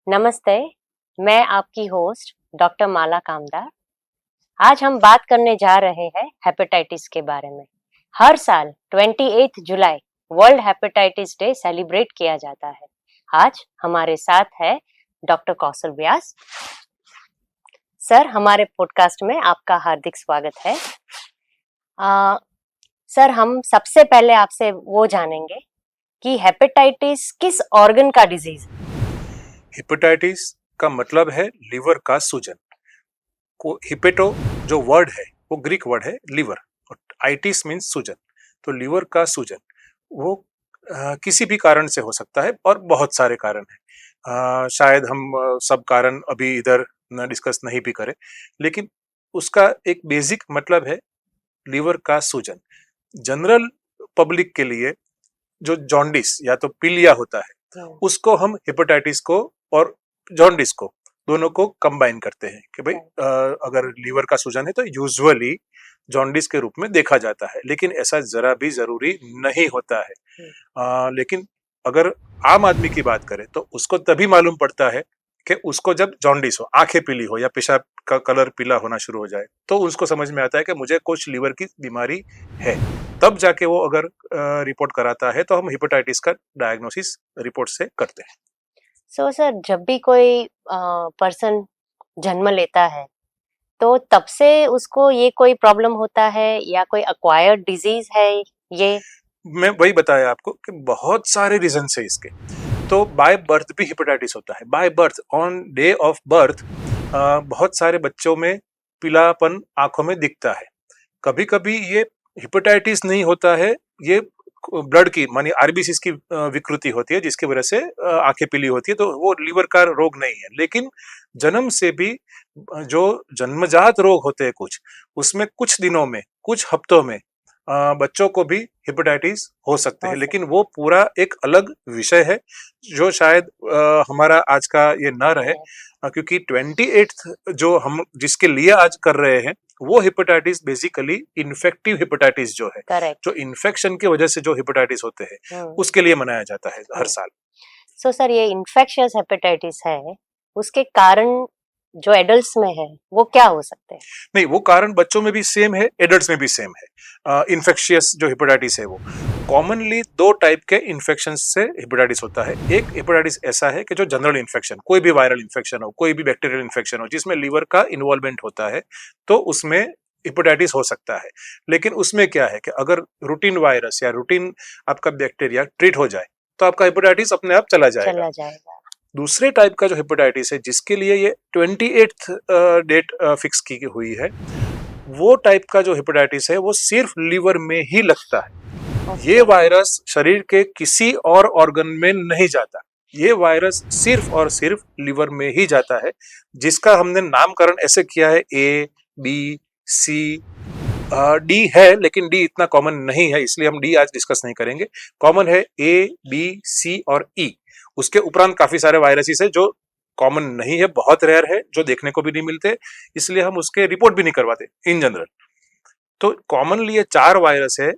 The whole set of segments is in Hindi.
नमस्ते, मैं आपकी होस्ट डॉक्टर माला कामदार। आज हम बात करने जा रहे हैं हेपेटाइटिस के बारे में। हर साल 28 जुलाई वर्ल्ड हेपेटाइटिस डे सेलिब्रेट किया जाता है। आज हमारे साथ है डॉक्टर कौशल व्यास। सर, हमारे पॉडकास्ट में आपका हार्दिक स्वागत है। सर, हम सबसे पहले आपसे वो जानेंगे कि हेपेटाइटिस किस ऑर्गन का डिजीज है? हेपेटाइटिस का मतलब है लिवर का सूजन। को हिपेटो जो वर्ड है वो ग्रीक वर्ड है लिवर, और आइटिस मीन्स सूजन। तो लिवर का सूजन वो किसी भी कारण से हो सकता है और बहुत सारे कारण हैं। शायद हम सब कारण अभी इधर न डिस्कस नहीं भी करें, लेकिन उसका एक बेसिक मतलब है लिवर का सूजन। जनरल पब्लिक के लिए जो जॉन्डिस या तो पीलिया होता है उसको हम हेपेटाइटिस को और जॉन्डिस को दोनों को कंबाइन करते हैं कि भाई अगर लीवर का सूजन है तो यूजुअली जॉन्डिस के रूप में देखा जाता है, लेकिन ऐसा जरा भी जरूरी नहीं होता है। लेकिन अगर आम आदमी की बात करें तो उसको तभी मालूम पड़ता है कि उसको जब जॉन्डिस हो, आंखें पीली हो या पेशाब का कलर पीला होना शुरू हो जाए, तो उसको समझ में आता है कि मुझे कुछ लीवर की बीमारी है। तब जाके वो अगर रिपोर्ट कराता है तो हम हेपेटाइटिस का डायग्नोसिस रिपोर्ट से करते हैं। सर, जब भी कोई पर्सन जन्म लेता है तो तब से उसको ये कोई प्रॉब्लम होता है या कोई एक्वायर्ड डिजीज है ये? मैं वही बताया आपको कि बहुत सारे रीजन है इसके। तो बाय बर्थ भी हेपेटाइटिस होता है। By birth, on day of birth बहुत सारे बच्चों में पीलापन आंखों में दिखता है। कभी कभी ये हेपेटाइटिस नहीं होता है, ये ब्लड की मानी आरबीसी की विकृति होती है जिसकी वजह से आंखें पीली होती है, तो वो लीवर का रोग नहीं है। लेकिन जन्म से भी जो जन्मजात रोग होते हैं कुछ, उसमें कुछ दिनों में, कुछ हफ्तों में बच्चों को भी हेपेटाइटिस हो सकते हैं, लेकिन वो पूरा एक अलग विषय है जो शायद हमारा आज का ये न रहे, क्योंकि 28 जो हम जिसके लिए आज कर रहे हैं वो हेपेटाइटिस बेसिकली इन्फेक्टिव हेपेटाइटिस जो है, करेक्ट। जो इन्फेक्शन की वजह से जो हेपेटाइटिस होते हैं उसके लिए मनाया जाता है हर साल। सर, ये इन्फेक्शियस हेपेटाइटिस है, उसके कारण जो एडल्ट्स में है वो क्या हो सकते हैं? नहीं, वो कारण बच्चों में भी सेम है, एडल्ट्स में भी सेम है। इन्फेक्शियस जो हेपेटाइटिस है वो कॉमनली दो टाइप के इन्फेक्शन से हेपेटाइटिस होता है। एक हेपेटाइटिस ऐसा है कि जो जनरल इन्फेक्शन, कोई भी वायरल इन्फेक्शन हो, कोई भी बैक्टीरियल इन्फेक्शन हो जिसमें लीवर का इन्वॉल्वमेंट होता है, तो उसमें हेपेटाइटिस हो सकता है। लेकिन उसमें क्या है कि अगर रूटीन वायरस या रूटीन आपका बैक्टीरिया ट्रीट हो जाए तो आपका हेपेटाइटिस अपने आप चला जाएगा। दूसरे टाइप का जो हेपेटाइटिस है जिसके लिए ये 28th डेट फिक्स की हुई है, वो टाइप का जो हेपेटाइटिस है वो सिर्फ लीवर में ही लगता है। ये वायरस शरीर के किसी और ऑर्गन में नहीं जाता, ये वायरस सिर्फ और सिर्फ लीवर में ही जाता है, जिसका हमने नामकरण ऐसे किया है ए, बी, सी, डी है, लेकिन डी इतना कॉमन नहीं है इसलिए हम डी आज डिस्कस नहीं करेंगे। कॉमन है ए, बी, सी और ई। उसके उपरांत काफी सारे वायरसेस है जो कॉमन नहीं है, बहुत रेयर है, जो देखने को भी नहीं मिलते, इसलिए हम उसके रिपोर्ट भी नहीं करवाते इन जनरल। तो कॉमनली ये 4 वायरस है,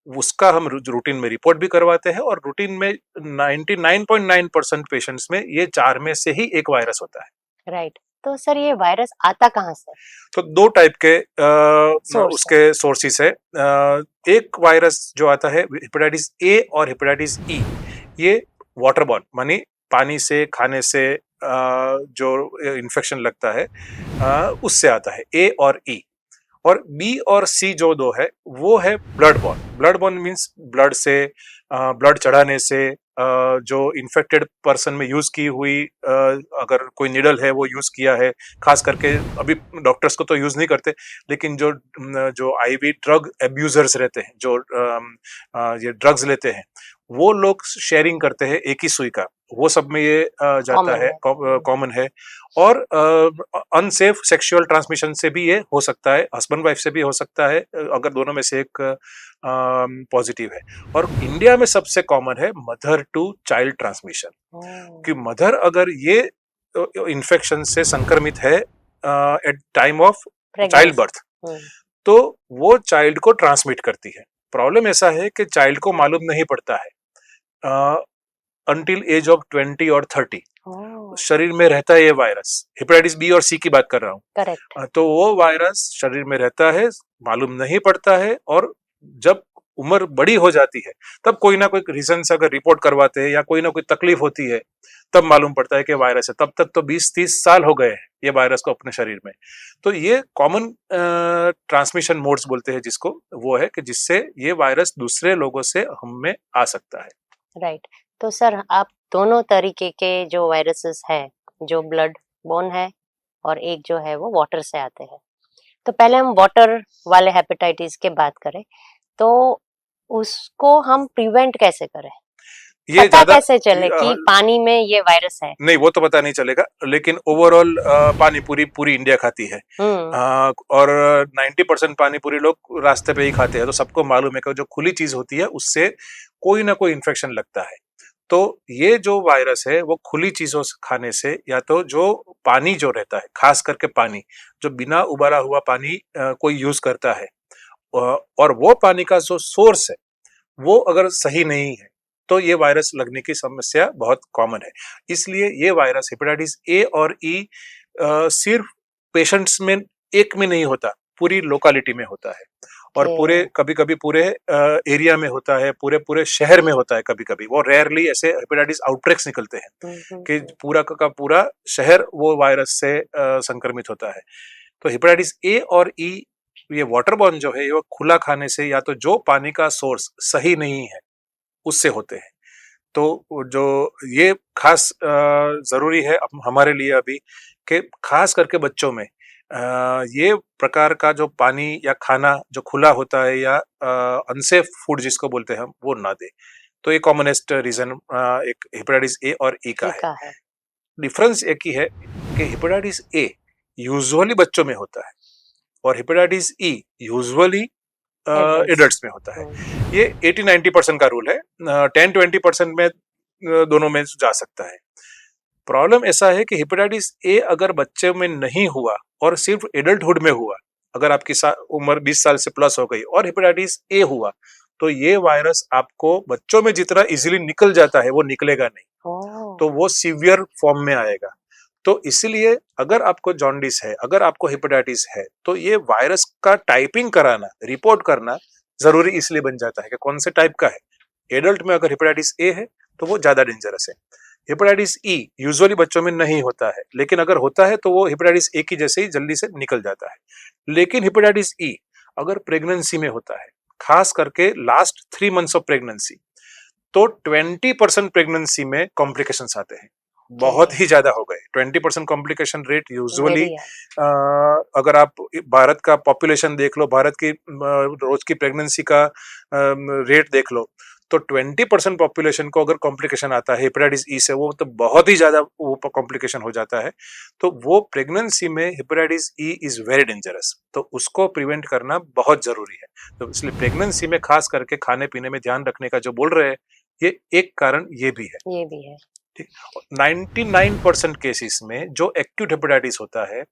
उसका हम रूटीन में रिपोर्ट भी करवाते हैं, और रूटीन में 99.9% पेशेंट्स में ये 4 में से ही एक वायरस होता है। राइट। तो सर, ये वायरस आता कहाँ से? तो दो टाइप के उसके सोर्सेस है। एक वायरस जो आता है हेपेटाइटिस ए और हेपेटाइटिस ई, ये वाटरबॉर्न मानी पानी से, खाने से जो इन्फेक्शन लगता है उससे आता है, ए और ई। और बी और सी जो दो है वो है blood born. Blood born means blood से, ब्लड चढ़ाने से, जो इन्फेक्टेड पर्सन में यूज की हुई अगर कोई निडल है वो यूज किया है, खास करके अभी डॉक्टर्स को तो यूज नहीं करते, लेकिन जो जो आईवी ड्रग एब्यूजर्स रहते हैं, जो ये ड्रग्स लेते हैं, वो लोग शेयरिंग करते हैं एक ही सुई का, वो सब में ये जाता है, कॉमन है। और अनसेफ सेक्सुअल ट्रांसमिशन से भी ये हो सकता है, हस्बैंड वाइफ से भी हो सकता है अगर दोनों में से एक पॉजिटिव है। और इंडिया में सबसे कॉमन है मदर टू चाइल्ड ट्रांसमिशन, कि मदर अगर ये इन्फेक्शन से संक्रमित है at time of child birth, तो वो चाइल्ड को ट्रांसमिट करती है। प्रॉब्लम ऐसा है कि चाइल्ड को मालूम नहीं पड़ता है until age of 20 or 30। शरीर में रहता है ये वायरस, हेपेटाइटिस बी और सी की बात कर रहा हूँ। करेक्ट। तो वो वायरस शरीर में रहता है, मालूम नहीं पड़ता है, और जब उम्र बड़ी हो जाती है तब कोई ना कोई रीजन से अगर रिपोर्ट करवाते हैं या कोई ना कोई तकलीफ होती है तब मालूम पड़ता है कि वायरस है। तब तक तो 20-30 साल हो गए हैं ये वायरस को अपने शरीर में। तो ये कॉमन ट्रांसमिशन मोड्स बोलते हैं जिसको, वो है कि जिससे ये वायरस दूसरे लोगों से हम में आ सकता है। राइट। तो सर आप दोनों तरीके के जो वायरसेस है, जो ब्लड बोर्न है और एक जो है वो वाटर से आते हैं, तो पहले हम वाटर वाले हेपेटाइटिस की बात करें तो उसको हम प्रिवेंट कैसे करें? ये पता ज्यादा कैसे चले कि पानी में ये वायरस है? नहीं, वो तो पता नहीं चलेगा, लेकिन ओवरऑल पानी पूरी पूरी इंडिया खाती है। और 90% पानी पूरी लोग रास्ते पे ही खाते हैं, तो सबको मालूम है कि जो खुली चीज होती है उससे कोई ना कोई इन्फेक्शन लगता है। तो ये जो वायरस है वो खुली चीजों से खाने से, या तो जो पानी जो रहता है, खास करके पानी जो बिना उबाला हुआ पानी कोई यूज करता है, और वो पानी का जो सोर्स है वो अगर सही नहीं है तो ये वायरस लगने की समस्या बहुत कॉमन है। इसलिए ये वायरस हेपेटाइटिस ए और ई सिर्फ पेशेंट्स में एक में नहीं होता, पूरी लोकालिटी में होता है, और पूरे कभी कभी पूरे एरिया में होता है, पूरे पूरे शहर में होता है। कभी कभी वो रेयरली ऐसे हेपेटाइटिस आउटब्रेक्स निकलते हैं कि पूरा का पूरा शहर वो वायरस से संक्रमित होता है। तो हेपेटाइटिस ए और ई ये वाटरबॉर्न जो है, ये खुला खाने से, या तो जो पानी का सोर्स सही नहीं है उससे होते हैं। तो जो ये खास जरूरी है हमारे लिए अभी कि खास करके बच्चों में ये प्रकार का जो पानी या खाना जो खुला होता है या अनसेफ फूड जिसको बोलते हैं हम, वो ना दे। तो ये कॉमनेस्ट रीजन एक हेपेटाइटिस ए और ई का है। डिफरेंस एक ही है कि हेपेटाइटिस ए यूजुअली बच्चों में होता है और हेपेटाइटिस ई यूजुअली एडल्ट्स में होता है। ये 80-90% का रूल है, 10-20% में दोनों में जा सकता है। प्रॉब्लम ऐसा है कि हेपेटाइटिस ए अगर बच्चे में नहीं हुआ और सिर्फ एडल्टहुड में हुआ, अगर आपकी उम्र 20 साल से प्लस हो गई और हेपेटाइटिस ए हुआ, तो ये वायरस आपको बच्चों में जितना इजीली निकल जाता है वो निकलेगा नहीं, तो वो सीवियर फॉर्म में आएगा। तो इसलिए अगर आपको जॉन्डिस है, अगर आपको हेपेटाइटिस है, तो ये वायरस का टाइपिंग कराना, रिपोर्ट करना जरूरी इसलिए बन जाता है कि कौन से टाइप का है। एडल्ट में अगर हेपेटाइटिस ए है तो वो ज्यादा डेंजरस है। हेपेटाइटिस ई यूजुअली बच्चों में नहीं होता है, लेकिन अगर होता है तो वो हेपेटाइटिस ए की जैसे ही जल्दी से निकल जाता है। लेकिन हेपेटाइटिस ई अगर प्रेगनेंसी में होता है, खास करके लास्ट 3 मंथ्स ऑफ प्रेगनेंसी, तो 20% प्रेगनेंसी में कॉम्प्लिकेशंस आते हैं, बहुत ही ज्यादा हो गए। 20% कॉम्प्लिकेशन रेट यूजुअली, अगर आप भारत का पॉपुलेशन देख लो, भारत की रोज की प्रेगनेंसी का रेट देख लो, तो 20% पॉपुलेशन को अगर कॉम्प्लिकेशन आता है हेपेटाइटिस ई से, वो तो बहुत ही ज्यादा वो कॉम्प्लिकेशन हो जाता है। तो वो प्रेगनेंसी में hepatitis E is very dangerous, तो उसको प्रिवेंट करना बहुत जरूरी है। तो इसलिए प्रेगनेंसी में खास करके खाने पीने में ध्यान रखने का जो बोल रहे हैं, ये एक कारण ये भी है। 99% केसेस में जो एक्यूट हेपेटाइटिस होता है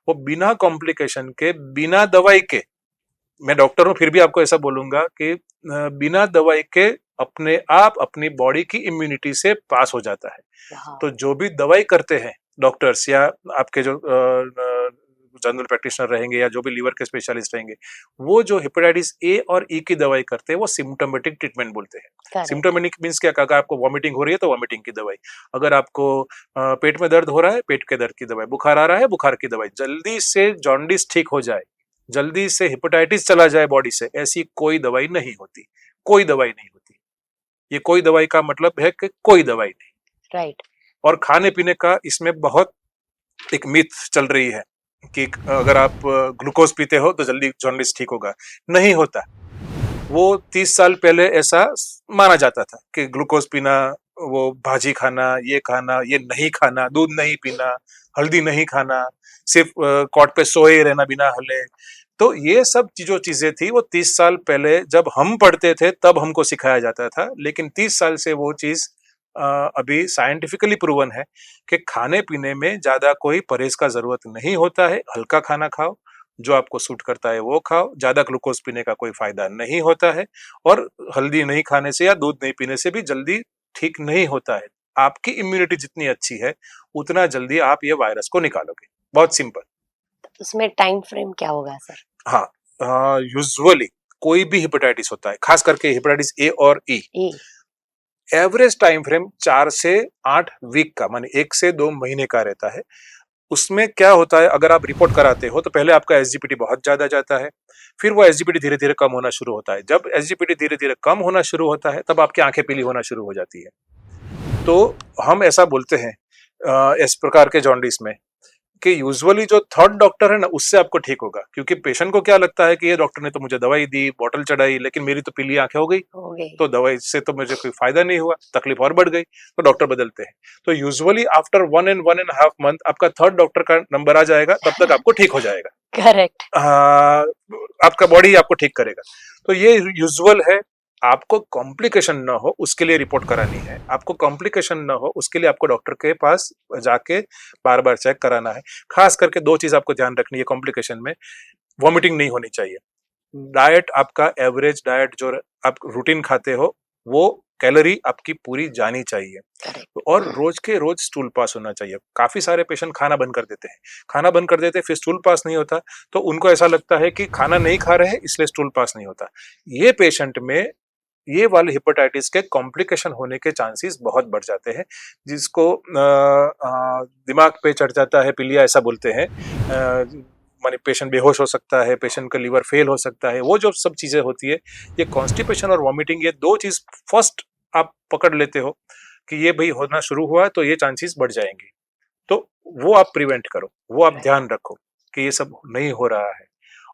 वो बिना कॉम्प्लिकेशन के, बिना दवाई के, मैं डॉक्टर हूं फिर भी आपको ऐसा बोलूंगा कि बिना दवाई के अपने आप अपनी बॉडी की इम्यूनिटी से पास हो जाता है। तो जो भी दवाई करते हैं डॉक्टर्स या आपके जो जनरल प्रैक्टिशनर रहेंगे या जो भी लीवर के स्पेशलिस्ट रहेंगे, वो जो हेपेटाइटिस ए और ई की दवाई करते हैं वो सिम्टोमेटिक ट्रीटमेंट बोलते हैं। सिम्टोमेटिक मींस क्या, अगर आपको वॉमिटिंग हो रही है तो वॉमिटिंग की दवाई, अगर आपको पेट में दर्द हो रहा है पेट के दर्द की दवाई, बुखार आ रहा है बुखार की दवाई, जल्दी से जॉन्डिस ठीक हो जाए, जल्दी से हेपेटाइटिस चला जाए बॉडी से, ऐसी कोई दवाई नहीं होती, कोई दवाई नहीं होती। ये कोई दवाई का मतलब है कि कोई दवाई नहीं। राइट। और खाने पीने का इसमें बहुत एक मिथ चल रही है कि अगर आप ग्लूकोज पीते हो तो जल्दी जॉन्डिस ठीक होगा, नहीं होता। वो 30 साल पहले ऐसा माना जाता था कि ग्लूकोज पीना, वो भाजी खाना, ये नहीं खाना, दूध नहीं पीना, हल्दी नहीं खाना, सिर्फ कॉट पे सोए रहना बिना हिले, तो ये सब जो चीजें थी वो 30 साल पहले जब हम पढ़ते थे तब हमको सिखाया जाता था। लेकिन 30 साल से वो चीज अभी साइंटिफिकली प्रूवन है कि खाने पीने में ज्यादा कोई परहेज का जरूरत नहीं होता है। हल्का खाना खाओ, जो आपको सूट करता है वो खाओ, ज्यादा ग्लूकोज पीने का कोई फायदा नहीं होता है, और हल्दी नहीं खाने से या दूध नहीं पीने से भी जल्दी ठीक नहीं होता है। आपकी इम्यूनिटी जितनी अच्छी है उतना जल्दी आप ये वायरस को निकालोगे। बहुत सिंपल। उसमें टाइम फ्रेम क्या होगा सर? हाँ, यूजुअली कोई भी हेपेटाइटिस होता है, खास करके हेपेटाइटिस ए और ई, ई एवरेज टाइम फ्रेम 4 से 8 वीक का, माने 1 से 2 महीने का रहता है। उसमें क्या होता है, अगर आप रिपोर्ट कराते हो तो पहले आपका एसजीपीटी बहुत ज्यादा जाता है, फिर वो एसजीपीटी धीरे धीरे कम होना शुरू होता है। जब एसजीपीटी धीरे धीरे कम होना शुरू होता है तब आपकी आंखें पीली होना शुरू हो जाती है। तो हम ऐसा बोलते हैं इस प्रकार के जॉन्डिस में कि यूजुअली जो थर्ड डॉक्टर है ना उससे आपको ठीक होगा, क्योंकि पेशेंट को क्या लगता है कि ये डॉक्टर ने तो मुझे दवाई दी, बोतल चढ़ाई, लेकिन मेरी तो पीली आंखें हो गई, हो गई। तो दवाई से तो मुझे कोई फायदा नहीं हुआ, तकलीफ और बढ़ गई, तो डॉक्टर बदलते हैं। तो यूजुअली आफ्टर 1.5 मंथ आपका थर्ड डॉक्टर का नंबर आ जाएगा, तब तक आपको ठीक हो जाएगा। करेक्ट। आपका बॉडी आपको ठीक करेगा। तो ये यूजुअल है। आपको कॉम्प्लिकेशन ना हो उसके लिए रिपोर्ट करानी है, आपको कॉम्प्लिकेशन ना हो उसके लिए आपको डॉक्टर के पास जाके बार बार चेक कराना है। खास करके 2 चीज आपको ध्यान रखनी है कॉम्प्लिकेशन में। वॉमिटिंग नहीं होनी चाहिए। डाइट आपका एवरेज डाइट जो आप रूटीन खाते हो वो कैलोरी आपकी पूरी जानी चाहिए, और रोज के रोज स्टूल पास होना चाहिए। काफी सारे पेशेंट खाना बंद कर देते हैं, खाना बंद कर देते हैं, फिर स्टूल पास नहीं होता, तो उनको ऐसा लगता है कि खाना नहीं खा रहे हैं इसलिए स्टूल पास नहीं होता। ये पेशेंट में ये वाले हेपेटाइटिस के कॉम्प्लिकेशन होने के चांसेस बहुत बढ़ जाते हैं, जिसको दिमाग पे चढ़ जाता है पीलिया ऐसा बोलते हैं। माने पेशेंट बेहोश हो सकता है, पेशेंट का लीवर फेल हो सकता है, वो जो सब चीजें होती है, ये कॉन्स्टिपेशन और वॉमिटिंग, ये 2 चीज फर्स्ट आप पकड़ लेते हो कि ये भाई होना शुरू हुआ तो ये चांसेस बढ़ जाएंगे। तो वो आप प्रिवेंट करो, वो आप ध्यान रखो कि ये सब नहीं हो रहा है।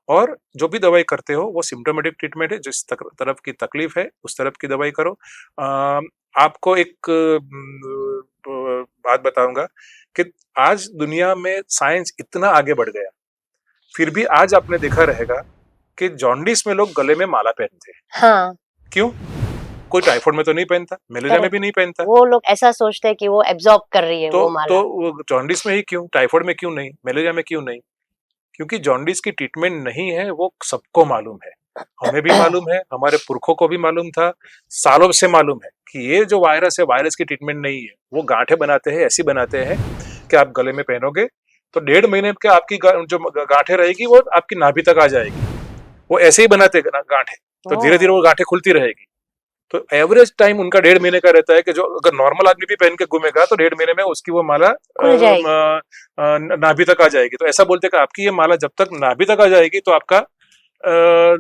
और जो भी दवाई करते हो वो सिम्टोमेटिक ट्रीटमेंट है, जिस तरफ की तकलीफ है उस तरफ की दवाई करो। आपको एक बात बताऊंगा कि आज दुनिया में साइंस इतना आगे बढ़ गया, फिर भी आज आपने देखा रहेगा कि जॉन्डिस में लोग गले में माला पहनते हैं। हाँ। क्यों? कोई टाइफाइड में तो नहीं पहनता, मलेरिया में भी नहीं पहनता, वो लोग ऐसा सोचते हैं कि वो एब्जॉर्ब कर रही है वो माला। तो वो जॉन्डिस में ही क्यों, टाइफाइड में क्यों नहीं, मलेरिया में क्यों नहीं? क्योंकि जॉन्डिस की ट्रीटमेंट नहीं है, वो सबको मालूम है, हमें भी मालूम है, हमारे पुरखों को भी मालूम था, सालों से मालूम है कि ये जो वायरस है, वायरस की ट्रीटमेंट नहीं है। वो गांठें बनाते हैं, ऐसी बनाते हैं कि आप गले में पहनोगे तो 1.5 महीने के आपकी जो गांठें रहेगी वो आपकी नाभि तक आ जाएगी। वो ऐसे ही बनाते गांठें, तो धीरे धीरे वो गांठें खुलती रहेगी। तो एवरेज टाइम उनका 1.5 महीने का रहता है कि जो अगर नॉर्मल आदमी भी पहन के घूमेगा तो 1.5 महीने में उसकी वो माला नाभि तक आ जाएगी। तो ऐसा बोलते हैं कि आपकी ये माला जब तक नाभि तक आ जाएगी तो आपका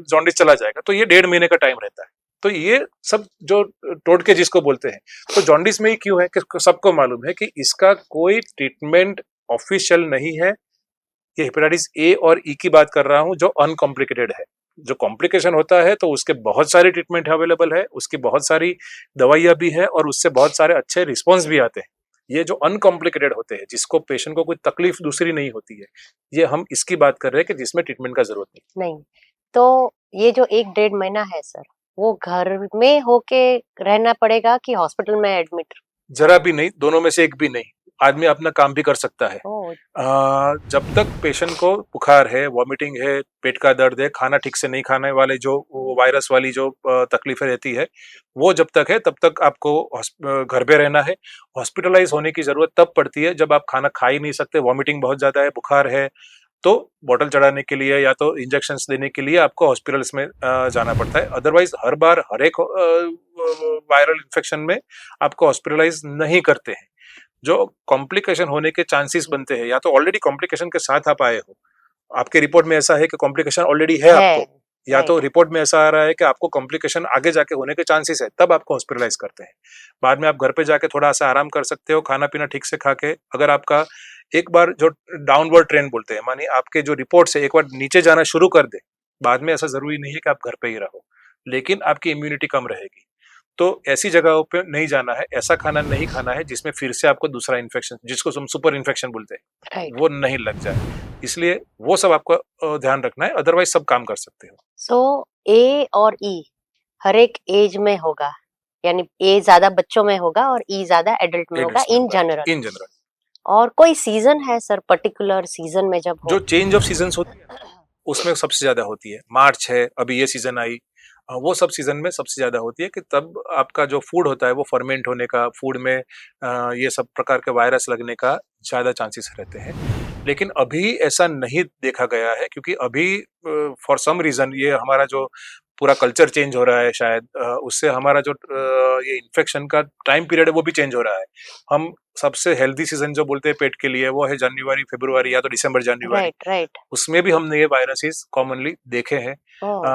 जॉन्डिस चला जाएगा। तो ये 1.5 महीने का टाइम रहता है। तो ये सब जो टोटके जिसको बोलते हैं, तो जॉन्डिस में ही क्यों है कि सबको मालूम है कि इसका कोई ट्रीटमेंट ऑफिशियल नहीं है। ये हेपेटाइटिस ए और ई की बात कर रहा हूं जो अनकॉम्प्लिकेटेड है। जो कॉम्प्लिकेशन होता है तो उसके बहुत सारे ट्रीटमेंट अवेलेबल है, उसकी बहुत सारी दवाइयां भी है और उससे बहुत सारे अच्छे रिस्पॉन्स भी आते हैं। ये जो अनकॉम्प्लिकेटेड होते हैं, जिसको पेशेंट को कोई तकलीफ दूसरी नहीं होती है, ये हम इसकी बात कर रहे हैं कि जिसमें ट्रीटमेंट का जरूरत नहीं। तो ये जो 1-1.5 महीना है सर, वो घर में होके रहना पड़ेगा कि हॉस्पिटल में एडमिट? जरा भी नहीं, दोनों में से एक भी नहीं। आदमी अपना काम भी कर सकता है। जब तक पेशेंट को बुखार है, वॉमिटिंग है, पेट का दर्द है, खाना ठीक से नहीं खाने वाले जो वायरस वाली जो तकलीफें रहती है, वो जब तक है तब तक आपको घर पे रहना है। हॉस्पिटलाइज होने की जरूरत तब पड़ती है जब आप खाना खा ही नहीं सकते, वॉमिटिंग बहुत ज्यादा है, बुखार है, तो बोतल चढ़ाने के लिए या तो इंजेक्शंस देने के लिए आपको हॉस्पिटल्स में जाना पड़ता है। अदरवाइज हर बार हर एक वायरल इन्फेक्शन में आपको हॉस्पिटलाइज नहीं करते हैं। जो कॉम्प्लिकेशन होने के चांसेस बनते हैं, या तो ऑलरेडी कॉम्प्लिकेशन के साथ आप आए हो, आपके रिपोर्ट में ऐसा है कि कॉम्प्लिकेशन ऑलरेडी है आपको, या तो रिपोर्ट में ऐसा आ रहा है कि आपको कॉम्प्लिकेशन आगे जाके होने के चांसेस है, तब आपको हॉस्पिटलाइज करते हैं। बाद में आप घर पे जाके थोड़ा सा आराम कर सकते हो, खाना पीना ठीक से खा के। अगर आपका एक बार जो डाउनवर्ड ट्रेंड बोलते हैं, मानी आपके जो रिपोर्ट से एक बार नीचे जाना शुरू कर दे, बाद में ऐसा जरूरी नहीं है कि आप घर पे ही रहो, लेकिन आपकी इम्यूनिटी कम रहेगी। तो ऐसी जगहों पे नहीं जाना है, ऐसा खाना नहीं खाना है जिसमें फिर से आपको दूसरा इन्फेक्शन, जिसको हम सुपर इन्फेक्शन बोलते हैं, वो नहीं लग जाए। इसलिए वो सब आपको ध्यान रखना है, अदरवाइज सब काम कर सकते हो। सो ए और ई हर एक एज में होगा, यानी ए ज्यादा बच्चों में होगा और ई ज्यादा एडल्ट में होगा इन जनरल। और कोई सीजन है सर, पर्टिकुलर सीजन में जब जो चेंज ऑफ सीजन होती है उसमें सबसे ज्यादा होती है। मार्च है, अभी ये सीजन आई, वो सब सीजन में सबसे ज्यादा होती है कि तब आपका जो फूड होता है वो फर्मेंट होने का, फूड में ये सब प्रकार के वायरस लगने का ज्यादा चांसेस रहते हैं। लेकिन अभी ऐसा नहीं देखा गया है, क्योंकि अभी फॉर सम रीजन ये हमारा जो पूरा कल्चर चेंज हो रहा है शायद, उससे हमारा जो ये इन्फेक्शन का टाइम पीरियड है वो भी चेंज हो रहा है। हम सबसे हेल्दी सीजन जो बोलते हैं पेट के लिए वो है जनवरी फरवरी या तो दिसंबर जनवरी। Right right. उसमें भी हमने ये वायरसेस कॉमनली देखे हैं। ओह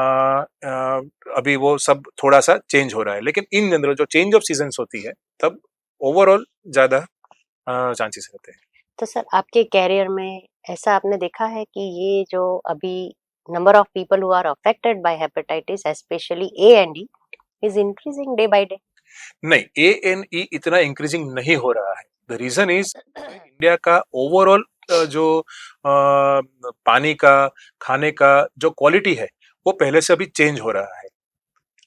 अभी वो सब थोड़ा सा चेंज हो रहा है, लेकिन इन जनरल जो चेंज ऑफ सीजन्स होती है तब ओवरऑल ज्यादा चांसेस रहते हैं। तो सर आपके कैरियर में ऐसा आपने देखा है कि ये जो अभी number of people who are affected by hepatitis especially A and E is increasing day by day? नहीं, ANE इतना इंक्रीजिंग नहीं हो रहा है। द रीजन इज इंडिया का ओवरऑल जो पानी का, खाने का जो क्वालिटी है वो पहले से अभी चेंज हो रहा है।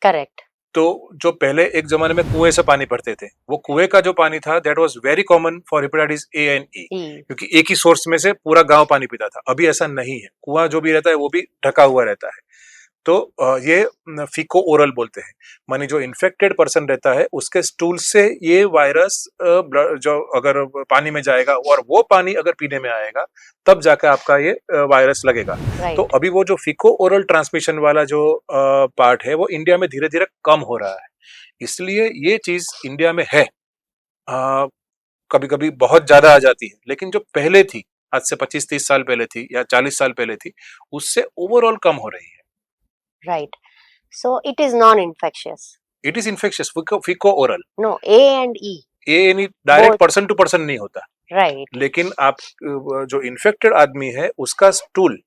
करेक्ट। तो जो पहले एक जमाने में कुएं से पानी भरते थे, वो कुएं का जो पानी था that was very common for hepatitis A and E, क्योंकि एक ही सोर्स में से पूरा गांव पानी पीता था। अभी ऐसा नहीं है, कुआं जो भी रहता है वो भी ढका हुआ रहता है। तो ये फीको ओरल बोलते हैं, मानी जो इन्फेक्टेड पर्सन रहता है उसके स्टूल से ये वायरस जो अगर पानी में जाएगा और वो पानी अगर पीने में आएगा तब जाकर आपका ये वायरस लगेगा। तो अभी वो जो फीको ओरल ट्रांसमिशन वाला जो पार्ट है वो इंडिया में धीरे धीरे कम हो रहा है, इसलिए ये चीज इंडिया में है। कभी कभी बहुत ज्यादा आ जाती है, लेकिन जो पहले थी, आज से 25-30 साल पहले थी या 40 साल पहले थी, उससे ओवरऑल कम हो रही है। Right. So it is non-infectious. It is infectious, faeco oral. No, A and E. ANE direct Both. Person to person नहीं होता, Right. लेकिन आप जो इन्फेक्टेड आदमी है उसका स्टूल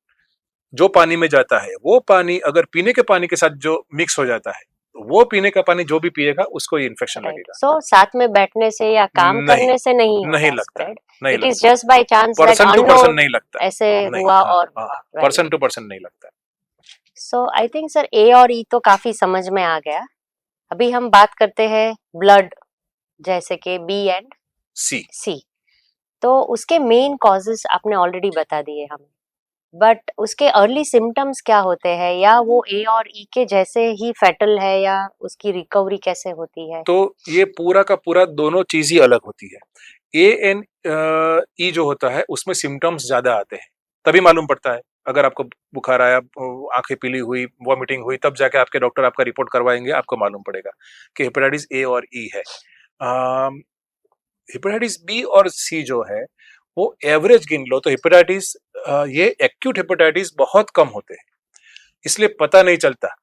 जो पानी में जाता है, वो पानी अगर पीने के पानी के साथ जो मिक्स हो जाता है, वो पीने का पानी जो भी पिएगा उसको ये इन्फेक्शन Right. लगेगा। So साथ में बैठने से या काम नहीं, करने से नहीं नहीं होता लगता, spread. नहीं It is लगता, just by chance that person to person unknown नहीं लगता, ऐसे नहीं, हुआ हाँ, और हाँ, Right. पर्सन टू पर्सन नहीं लगता। So I think sir A और E तो काफी समझ में आ गया। अभी हम बात करते हैं ब्लड, जैसे कि B एंड C तो उसके मेन कॉजेस आपने ऑलरेडी बता दिए हमें, बट उसके अर्ली सिम्टम्स क्या होते हैं, या वो ए और ई के जैसे ही फैटल है, या उसकी रिकवरी कैसे होती है? तो ये पूरा का पूरा दोनों चीज ही अलग होती है। ANE जो होता है उसमें सिम्टम्स ज्यादा आते हैं, तभी मालूम पड़ता है। अगर आपको बुखार आया, आंखें पीली हुई, वॉमिटिंग हुई, तब जाके आपके डॉक्टर आपका रिपोर्ट करवाएंगे, आपको मालूम पड़ेगा कि हेपेटाइटिस A और E है। हेपेटाइटिस B और C जो है वो एवरेज गिन लो तो हेपेटाइटिस ये एक्यूट हेपेटाइटिस बहुत कम होते हैं, इसलिए पता नहीं चलता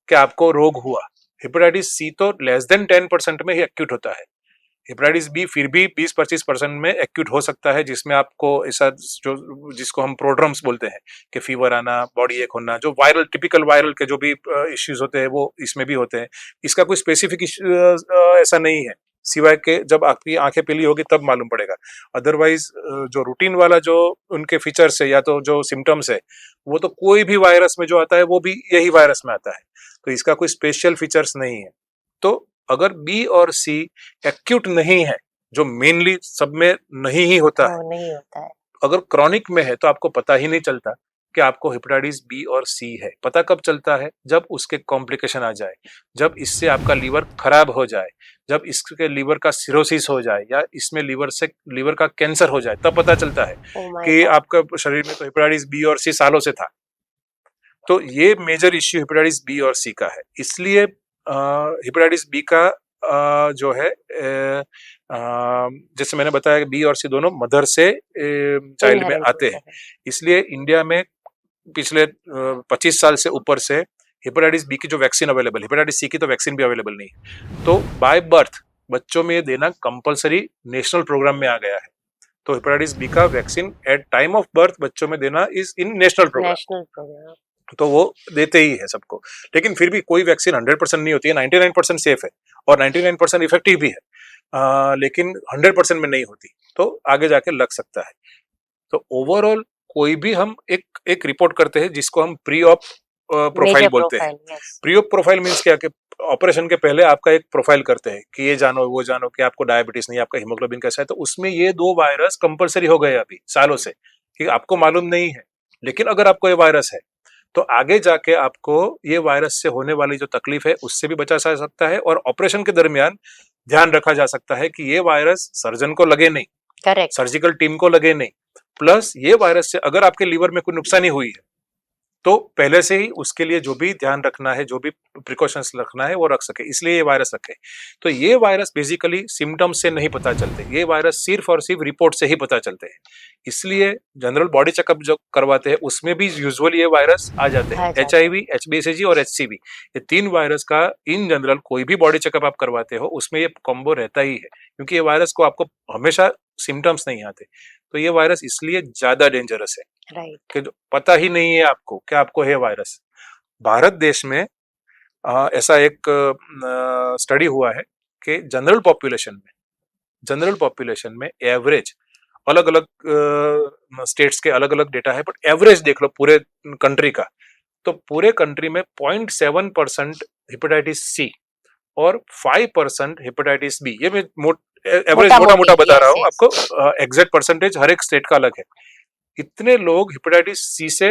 कि आपको रोग हुआ। हेपेटाइटिस C तो लेस देन 10% में ही एक्यूट होता है। हेपेटाइटिस B फिर भी 20-25% में एक्यूट हो सकता है, जिसमें आपको ऐसा जो जिसको हम प्रोड्रम्स बोलते हैं कि फीवर आना, बॉडी एक होना, जो वायरल टिपिकल वायरल के जो भी इश्यूज होते हैं वो इसमें भी होते हैं। इसका कोई स्पेसिफिक ऐसा नहीं है, सिवाय के जब आपकी आंखें पीली होगी तब मालूम पड़ेगा। अदरवाइज जो रूटीन वाला जो उनके फीचर्स है या तो जो सिम्टम्स है, वो तो कोई भी वायरस में जो आता है वो भी यही वायरस में आता है, तो इसका कोई स्पेशल फीचर्स नहीं है। तो अगर B और C एक्यूट नहीं है, जो मेनली सब में नहीं ही होता है, नहीं होता है, अगर क्रॉनिक में है तो आपको पता ही नहीं चलता कि आपको हेपेटाइटिस B और C है। पता कब चलता है? जब उसके कॉम्प्लिकेशन आ जाए, जब इससे आपका लीवर खराब हो जाए, जब इसके लीवर का सिरोसिस हो जाए, या इसमें लीवर का कैंसर हो जाए, तब पता चलता है कि आपका शरीर में तो हेपेटाइटिस B और C सालों से था। तो ये मेजर इश्यू हेपेटाइटिस B और C का है। इसलिए हेपेटाइटिस B का जो है जैसे मैंने बताया कि B और C दोनों मदर से चाइल्ड में आते हैं, इसलिए इंडिया में पिछले 25 साल से ऊपर से हेपेटाइटिस B की जो वैक्सीन अवेलेबल, हेपेटाइटिस C की तो वैक्सीन भी अवेलेबल नहीं है। तो बाय बर्थ बच्चों में ये देना कंपलसरी नेशनल प्रोग्राम में आ गया है। तो हेपेटाइटिस B का vaccine eight time of birth बच्चों में देना इज इन नेशनल प्रोग्राम, तो वो देते ही है सबको। लेकिन फिर भी कोई वैक्सीन 100% नहीं होती है, 99% सेफ है और 99% इफेक्टिव भी है, लेकिन 100% में नहीं होती, तो आगे जाके लग सकता है। तो ओवरऑल कोई भी हम एक रिपोर्ट करते हैं जिसको हम प्री ऑप प्रोफाइल बोलते हैं। प्री ऑप प्रोफाइल मीन्स क्या कि ऑपरेशन के पहले आपका एक प्रोफाइल करते हैं कि ये जानो वो जानो कि आपको डायबिटीज नहीं, आपका हीमोग्लोबिन कैसा है। तो उसमें ये 2 वायरस कंपलसरी हो गए अभी सालों से, कि आपको मालूम नहीं है, लेकिन अगर आपको ये वायरस है तो आगे जाके आपको ये वायरस से होने वाली जो तकलीफ है उससे भी बचा जा सकता है, और ऑपरेशन के दरमियान ध्यान रखा जा सकता है कि ये वायरस सर्जन को लगे नहीं, करेक्ट। सर्जिकल टीम को लगे नहीं। प्लस ये वायरस से अगर आपके लीवर में कोई नुकसानी हुई है तो पहले से ही उसके लिए जो भी ध्यान रखना है, जो भी प्रिकॉशंस रखना है वो रख सके, इसलिए ये वायरस रखे। तो ये वायरस बेसिकली सिम्टम्स से नहीं पता चलते, ये वायरस सिर्फ और सिर्फ रिपोर्ट से ही पता चलते हैं। इसलिए जनरल बॉडी चेकअप जो करवाते हैं उसमें भी यूजुअली ये वायरस आ जाते हैं। HIV, HBsAg और HCV, ये 3 वायरस का इन जनरल कोई भी बॉडी चेकअप आप करवाते हो उसमें ये कॉम्बो रहता ही है, क्योंकि ये वायरस को आपको हमेशा सिम्टम्स नहीं आते। तो ये वायरस इसलिए ज्यादा डेंजरस है राइट। कि पता ही नहीं है आपको कि आपको है वायरस। भारत देश में ऐसा एक स्टडी हुआ है कि जनरल पॉपुलेशन में एवरेज, अलग अलग स्टेट्स के अलग अलग डेटा है, बट एवरेज देख लो पूरे कंट्री का, तो पूरे कंट्री में 0.7% हेपेटाइटिस सी और 5% हेपेटाइटिस बी, ये मैं एवरेज मोटा मोटा बता रहा हूँ आपको, एग्जैक्ट परसेंटेज हर एक स्टेट का अलग है। इतने लोग हेपेटाइटिस सी से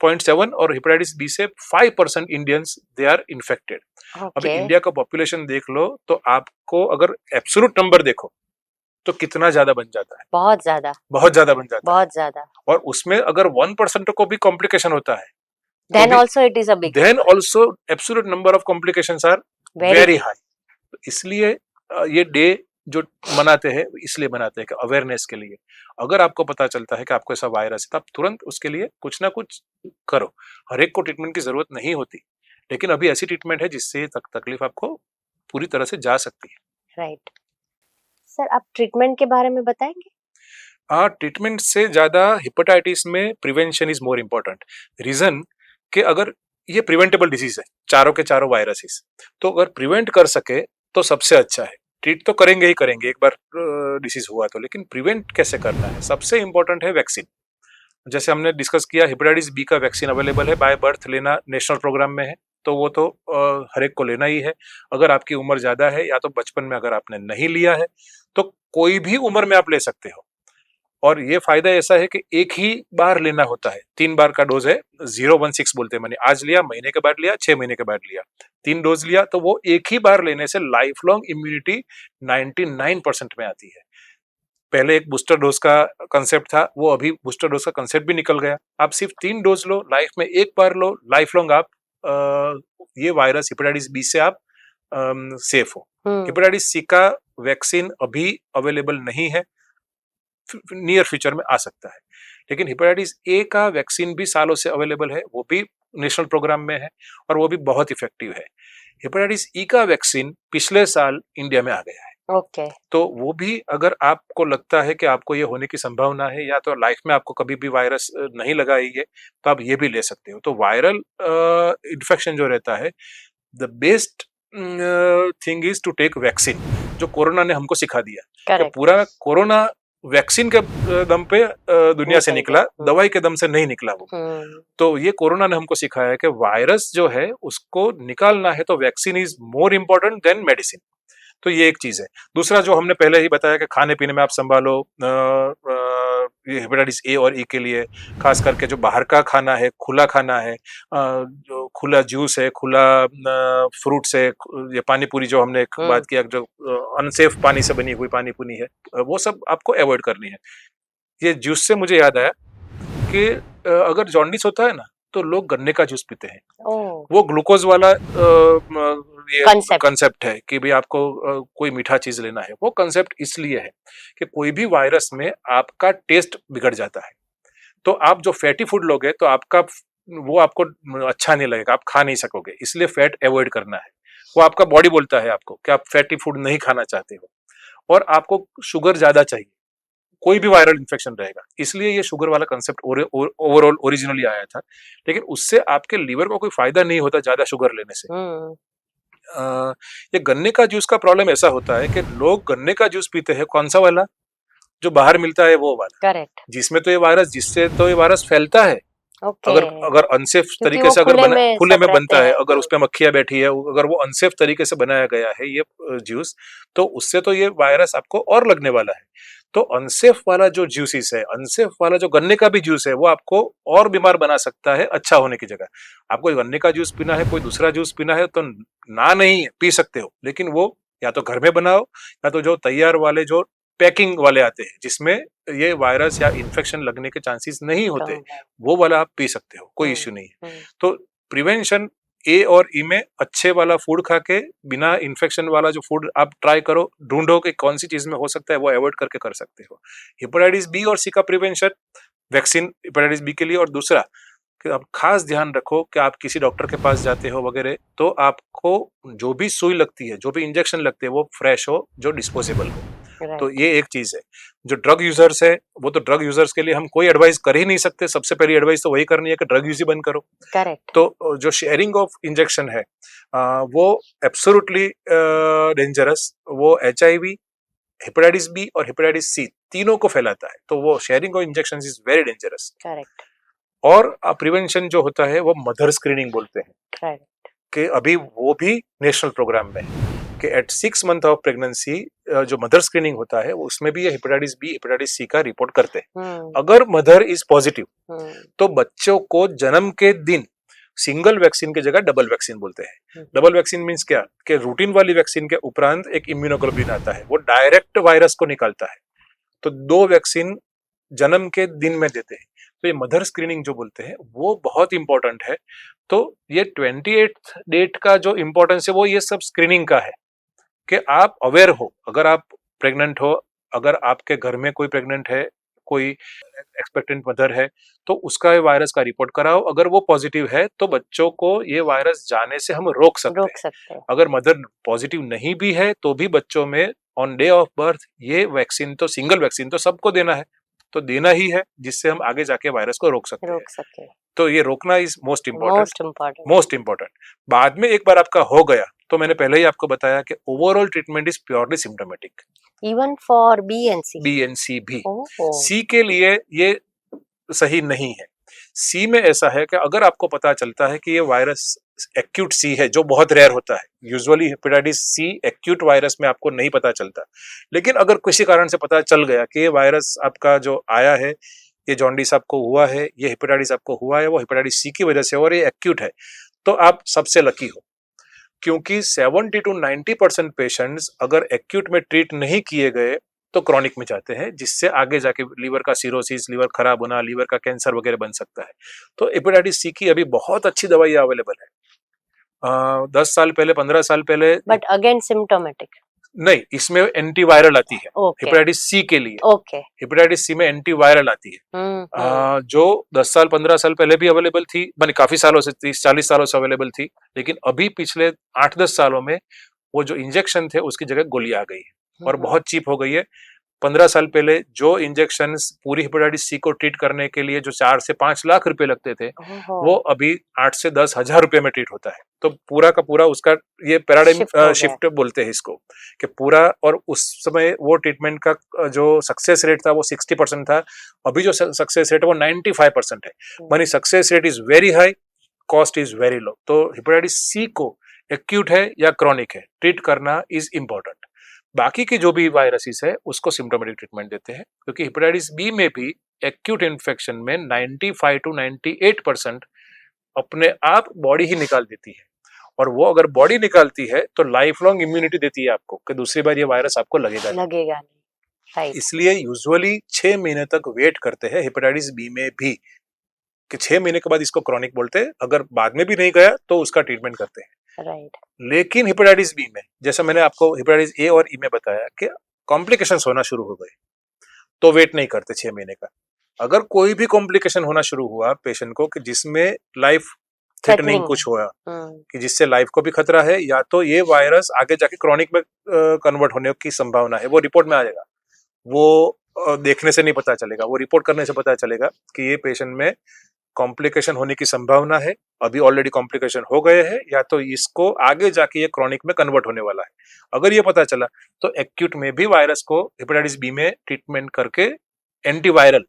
0.7 और हेपेटाइटिस बी से 5% इंडियंस दे आर इन्फेक्टेड। अभी इंडिया का पॉपुलेशन देख लो तो आपको अगर एब्सोल्यूट नंबर देखो तो कितना ज्यादा बन जाता है, बहुत ज्यादा बन जाता है, बहुत ज्यादा। और उसमें अगर 1% को भी कॉम्प्लिकेशन होता है then also it is a big, then also absolute number of complications are very high. इसलिए ये डे जो मनाते हैं इसलिए मनाते हैं कि अवेयरनेस के लिए। अगर आपको पता चलता है कि आपको ऐसा वायरस है तो आप तुरंत उसके लिए कुछ ना कुछ करो। हर एक को ट्रीटमेंट की जरूरत नहीं होती, लेकिन अभी ऐसी ट्रीटमेंट है जिससे तकलीफ आपको पूरी तरह से जा सकती है। राइट। सर आप ट्रीटमेंट के बारे में बताएंगे? ट्रीटमेंट से ज्यादा हेपेटाइटिस में prevention is more important. Reason कि अगर ये प्रिवेंटेबल डिजीज है, चारों के चारों वायरसेस, तो अगर प्रिवेंट कर सके तो सबसे अच्छा है। ट्रीट तो करेंगे ही करेंगे एक बार डिसीज हुआ तो, लेकिन प्रिवेंट कैसे करना है, सबसे इंपॉर्टेंट है वैक्सीन। जैसे हमने डिस्कस किया, हेपेटाइटिस बी का वैक्सीन अवेलेबल है, बाय बर्थ लेना नेशनल प्रोग्राम में है, तो वो तो हर एक को लेना ही है। अगर आपकी उम्र ज्यादा है या तो बचपन में अगर आपने नहीं लिया है तो कोई भी उम्र में आप ले सकते हो। और ये फायदा ऐसा है कि एक ही बार लेना होता है, 3 बार का डोज है, 016 बोलते हैं, मैंने आज लिया, महीने के बाद लिया, 6 महीने के बाद लिया, 3 डोज लिया, तो वो एक ही बार लेने से लाइफ लॉन्ग इम्यूनिटी 99% में आती है। पहले एक बूस्टर डोज का कंसेप्ट था, वो अभी बूस्टर डोज का कंसेप्ट भी निकल गया। आप सिर्फ 3 डोज लो, लाइफ में एक बार लो, लाइफ लॉन्ग आप ये वायरस हेपेटाइटिस बी से आप सेफ हो। हेपेटाइटिस सी का वैक्सीन अभी अवेलेबल नहीं है, नियर फ्यूचर में आ सकता है, लेकिन हेपेटाइटिस ए का वैक्सीन भी सालों से अवेलेबल है, वो भी नेशनल प्रोग्राम में है और वो भी बहुत इफेक्टिव है। हेपेटाइटिस ई का वैक्सीन पिछले साल इंडिया में आ गया है। ओके। तो वो भी अगर आपको लगता है कि आपको ये होने की संभावना है या तो लाइफ में आपको कभी भी वायरस नहीं लगा है ये, तो आप ये भी ले सकते हो। तो वायरल इन्फेक्शन जो रहता है, the best thing is to take vaccine, जो कोरोना ने हमको सिखा दिया कि पूरा कोरोना वैक्सीन के दम पे दुनिया से निकला, दवाई के दम से नहीं निकला वो। तो ये कोरोना ने हमको सिखाया है कि वायरस जो है उसको निकालना है तो vaccine is more important then medicine. तो ये एक चीज है। दूसरा जो हमने पहले ही बताया कि खाने पीने में आप संभालो, ये हेपेटाइटिस ए और ई के लिए खास करके जो बाहर का खाना है, खुला खाना है, जो खुला जूस है, खुला फ्रूट्स है, ये पानी पूरी जो हमने एक बात किया, जो अनसेफ पानी से बनी हुई पानी पूरी है, वो सब आपको अवॉइड करनी है। ये जूस से मुझे याद आया कि अगर जॉन्डिस होता है ना तो लोग गन्ने का जूस पीते हैं। वो ग्लूकोज वाला ये कंसेप्ट है कि भाई आपको कोई मीठा चीज लेना है। वो कंसेप्ट इसलिए है कि कोई भी वायरस में आपका टेस्ट बिगड़ जाता है, तो आप जो फैटी फूड लोगे तो आपका वो आपको अच्छा नहीं लगेगा, आप खा नहीं सकोगे, इसलिए फैट अवॉइड करना है। वो आपका बॉडी बोलता है आपको कि आप फैटी फूड नहीं खाना चाहते हो, और आपको शुगर ज्यादा चाहिए, कोई भी वायरल इन्फेक्शन रहेगा, इसलिए ये शुगर वाला कंसेप्ट ओवरऑल ओरिजिनली आया था। लेकिन उससे आपके लीवर को कोई फायदा नहीं होता ज्यादा शुगर लेने से। ये गन्ने का जूस का प्रॉब्लम ऐसा होता है कि लोग गन्ने का जूस पीते हैं, कौन सा वाला, जो बाहर मिलता है वो वाला, करेक्ट, जिसमें तो ये वायरस, जिससे तो ये वायरस फैलता है। अगर अनसेफ तरीके से अगर खुले में बनता है, अगर उसपे मक्खियां बैठी है, अगर वो अनसेफ तरीके से बनाया गया है ये जूस, तो उससे तो ये वायरस आपको और लगने वाला है। तो अनसेफ वाला जो जूसेस है, अनसेफ वाला जो गन्ने का भी जूस है, वो आपको और बीमार बना सकता है अच्छा होने की जगह। आपको गन्ने का जूस पीना है, कोई दूसरा जूस पीना है, तो ना नहीं है, पी सकते हो, लेकिन वो या तो घर में बनाओ या तो जो तैयार वाले जो पैकिंग वाले आते हैं जिसमें ये वायरस या इन्फेक्शन लगने के चांसेस नहीं होते, कम है। वो वाला आप पी सकते हो, कोई हम्म, इश्यू नहीं है। हम्म, तो प्रिवेंशन ए और ई में अच्छे वाला फूड खा के बिना इन्फेक्शन वाला जो फूड आप ट्राई करो, ढूंढो कि कौन सी चीज में हो सकता है, वो अवॉइड करके कर सकते हो। हेपेटाइटिस बी और सी का प्रिवेंशन वैक्सीन हेपेटाइटिस बी के लिए, और दूसरा कि आप खास ध्यान रखो कि आप किसी डॉक्टर के पास जाते हो वगैरह तो आपको जो भी सुई लगती है, जो भी इंजेक्शन लगते हैं, वो फ्रेश हो, जो डिस्पोजेबल हो। तो राइट, ये एक चीज है। जो ड्रग यूजर्स है, वो तो ड्रग यूजर्स के लिए हम कोई एडवाइस कर ही नहीं सकते। सबसे पहली एडवाइस तो वही करनी है कि ड्रग यूज ही बंद करो। करेक्ट, तो जो शेयरिंग ऑफ इंजेक्शन है वो एब्सोल्युटली डेंजरस। वो HIV, हेपेटाइटिस बी और हेपेटाइटिस सी तीनों को फैलाता है। तो वो sharing of injection is very dangerous. Correct, और प्रिवेंशन जो होता है वो मदर स्क्रीनिंग बोलते हैं, करेक्ट, कि अभी वो भी नेशनल प्रोग्राम में है कि एट 6 मंथ ऑफ प्रेगनेंसी जो मदर स्क्रीनिंग होता है वो उसमें भी ये हेपेटाइटिस बी हेपेटाइटिस सी का रिपोर्ट करते हैं। अगर मदर इज पॉजिटिव तो बच्चों को जन्म के दिन सिंगल वैक्सीन की जगह डबल वैक्सीन बोलते हैं। डबल वैक्सीन मींस क्या, कि रूटीन वाली वैक्सीन के उपरांत एक इम्यूनोग्लोबुलिन आता है, वो डायरेक्ट वायरस को निकालता है। तो 2 वैक्सीन जन्म के दिन में देते हैं। तो ये मदर स्क्रीनिंग जो बोलते हैं वो बहुत इंपॉर्टेंट है। तो ये 28th डेट का जो इंपॉर्टेंस है वो ये सब स्क्रीनिंग का है, कि आप अवेयर हो। अगर आप प्रेग्नेंट हो, अगर आपके घर में कोई प्रेग्नेंट है, कोई एक्सपेक्टेंट मदर है, तो उसका ये वायरस का रिपोर्ट कराओ। अगर वो पॉजिटिव है तो बच्चों को ये वायरस जाने से हम रोक सकते रोक हैं। सकते हैं। अगर मदर पॉजिटिव नहीं भी है तो भी बच्चों में ऑन डे ऑफ बर्थ ये वैक्सीन, तो सिंगल वैक्सीन तो सबको देना है, तो देना ही है, जिससे हम आगे जाके वायरस को रोक सकते हैं। रोक सके, तो ये रोकना is most important, most important, most important. बाद में एक बार आपका हो गया तो मैंने पहले ही आपको बताया कि overall treatment is purely symptomatic. Even for B and C. B and C भी। ओह, सी के लिए ये सही नहीं है। सी में ऐसा है कि अगर आपको पता चलता है कि ये वायरस एक्यूट सी है, जो बहुत रेयर होता है, usually hepatitis C acute virus में आपको नहीं पता चलता, लेकिन अगर किसी कारण से पता चल गया कि ये वायरस आपका जो आया है, ये जॉन्डिस आपको हुआ है, ये हेपेटाइटिस आपको हुआ है, वो हेपेटाइटिस सी की वजह से और ये एक्यूट है, तो आप सबसे लकी हो। क्योंकि 70 to 90% पेशेंट्स अगर एक्यूट में ट्रीट नहीं किए गए तो क्रॉनिक में जाते हैं, जिससे आगे जाके लीवर का सिरोसिस, लीवर खराब होना, लीवर का कैंसर वगैरह बन सकता है। तो हेपेटाइटिस सी की अभी बहुत अच्छी दवाई अवेलेबल है। 10 साल पहले, 15 साल पहले बट अगेन सिम्टोमेटिक। नहीं, इसमें एंटीवायरल आती है ओके, हेपेटाइटिस सी के लिए। ओके, हेपेटाइटिस सी में एंटीवायरल आती है, जो 10 साल 15 साल पहले भी अवेलेबल थी, माने काफी सालों से, 30-40 सालों से अवेलेबल थी, लेकिन अभी पिछले 8-10 सालों में वो जो इंजेक्शन थे उसकी जगह गोली आ गई है और बहुत चीप हो गई है। 15 साल पहले जो इंजेक्शन पूरी हेपेटाइटिस सी को ट्रीट करने के लिए जो 4 से 5 लाख रुपए लगते थे, वो अभी 8 से 10 हजार रुपए में ट्रीट होता है। तो पूरा का पूरा उसका ये पैराडाइम शिफ्ट बोलते हैं इसको, कि पूरा। और उस समय वो ट्रीटमेंट का जो सक्सेस रेट था वो 60% था, अभी जो सक्सेस रेट है वो 95% है। मानी success rate is very high, cost is very low. तो हेपेटाइटिस सी को एक्यूट है या क्रॉनिक है, ट्रीट करना इज इम्पोर्टेंट। बाकी की जो भी वायरसेस है उसको सिम्टोमेटिक ट्रीटमेंट देते हैं, क्योंकि हेपेटाइटिस बी में भी एक्यूट इन्फेक्शन में 95 to 98% अपने आप बॉडी ही निकाल देती है। और वो अगर बॉडी निकालती है तो लाइफ लॉन्ग इम्यूनिटी देती है आपको, कि दूसरी बार ये वायरस आपको लगेगा नहीं। राइट। इसलिए यूजुअली 6 महीने तक वेट करते हैं हेपेटाइटिस बी में भी, कि 6 महीने के बाद इसको क्रॉनिक बोलते हैं। अगर बाद में भी नहीं गया तो उसका ट्रीटमेंट करते हैं। राइट, लेकिन हेपेटाइटिस बी में, जैसे मैंने आपको हेपेटाइटिस ए और ई में बताया, कि कॉम्प्लिकेशंस होना शुरू हो गए तो वेट नहीं करते 6 महीने का। अगर कोई भी कॉम्प्लिकेशन होना शुरू हुआ पेशेंट को, कि जिसमें लाइफ थ्रेटनिंग कुछ हुआ, कि जिससे लाइफ को भी खतरा है, या तो ये वायरस आगे जाके क्रॉनिक में कन्वर्ट होने की संभावना है, वो रिपोर्ट में आ जाएगा। वो देखने से नहीं पता चलेगा, वो रिपोर्ट करने से पता चलेगा कि ये पेशेंट में कॉम्प्लिकेशन होने की संभावना है, अभी ऑलरेडी कॉम्प्लिकेशन हो गए हैं, या तो इसको आगे जाके ये क्रॉनिक में कन्वर्ट होने वाला है। अगर ये पता चला तो एक्यूट में भी वायरस को हेपेटाइटिस बी में ट्रीटमेंट करके, एंटीवायरल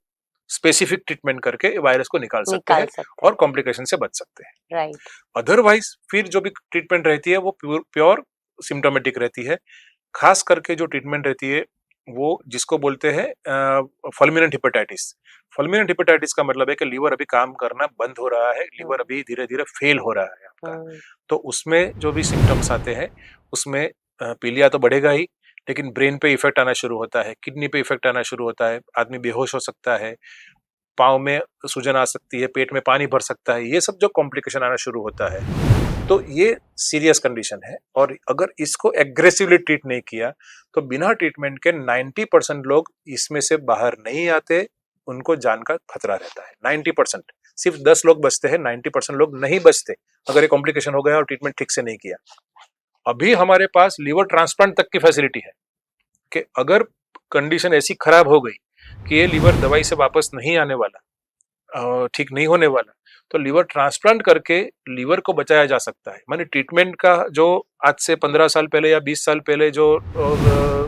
स्पेसिफिक ट्रीटमेंट करके वायरस को निकाल सकते हैं और कॉम्प्लिकेशन से बच सकते हैं। राइट। अदरवाइज फिर जो भी ट्रीटमेंट रहती है वो प्योर सिम्टोमेटिक रहती है। खास करके जो ट्रीटमेंट रहती है वो जिसको बोलते हैं फुलमिनेंट हेपेटाइटिस। फुलमिनेंट हेपेटाइटिस का मतलब है कि लीवर अभी काम करना बंद हो रहा है, लीवर अभी धीरे धीरे फेल हो रहा है आपका। हम्म, तो उसमें जो भी सिम्टम्स आते हैं उसमें पीलिया तो बढ़ेगा ही, लेकिन ब्रेन पे इफेक्ट आना शुरू होता है, किडनी पे इफेक्ट आना शुरू होता है, आदमी बेहोश हो सकता है, पाँव में सूजन आ सकती है, पेट में पानी भर सकता है, ये सब जो कॉम्प्लिकेशन आना शुरू होता है, तो ये सीरियस कंडीशन है। और अगर इसको एग्रेसिवली ट्रीट नहीं किया तो बिना ट्रीटमेंट के 90% लोग इसमें से बाहर नहीं आते, उनको जान का खतरा रहता है। 90%, सिर्फ 10 लोग बचते हैं, 90% लोग नहीं बचते अगर ये कॉम्प्लिकेशन हो गया और ट्रीटमेंट ठीक से नहीं किया। अभी हमारे पास लीवर ट्रांसप्लांट तक की फैसिलिटी है कि अगर कंडीशन ऐसी खराब हो गई कि ये लीवर दवाई से वापस नहीं आने वाला, ठीक नहीं होने वाला, तो लीवर ट्रांसप्लांट करके लीवर को बचाया जा सकता है। माने ट्रीटमेंट का जो आज से 15 साल पहले या 20 साल पहले जो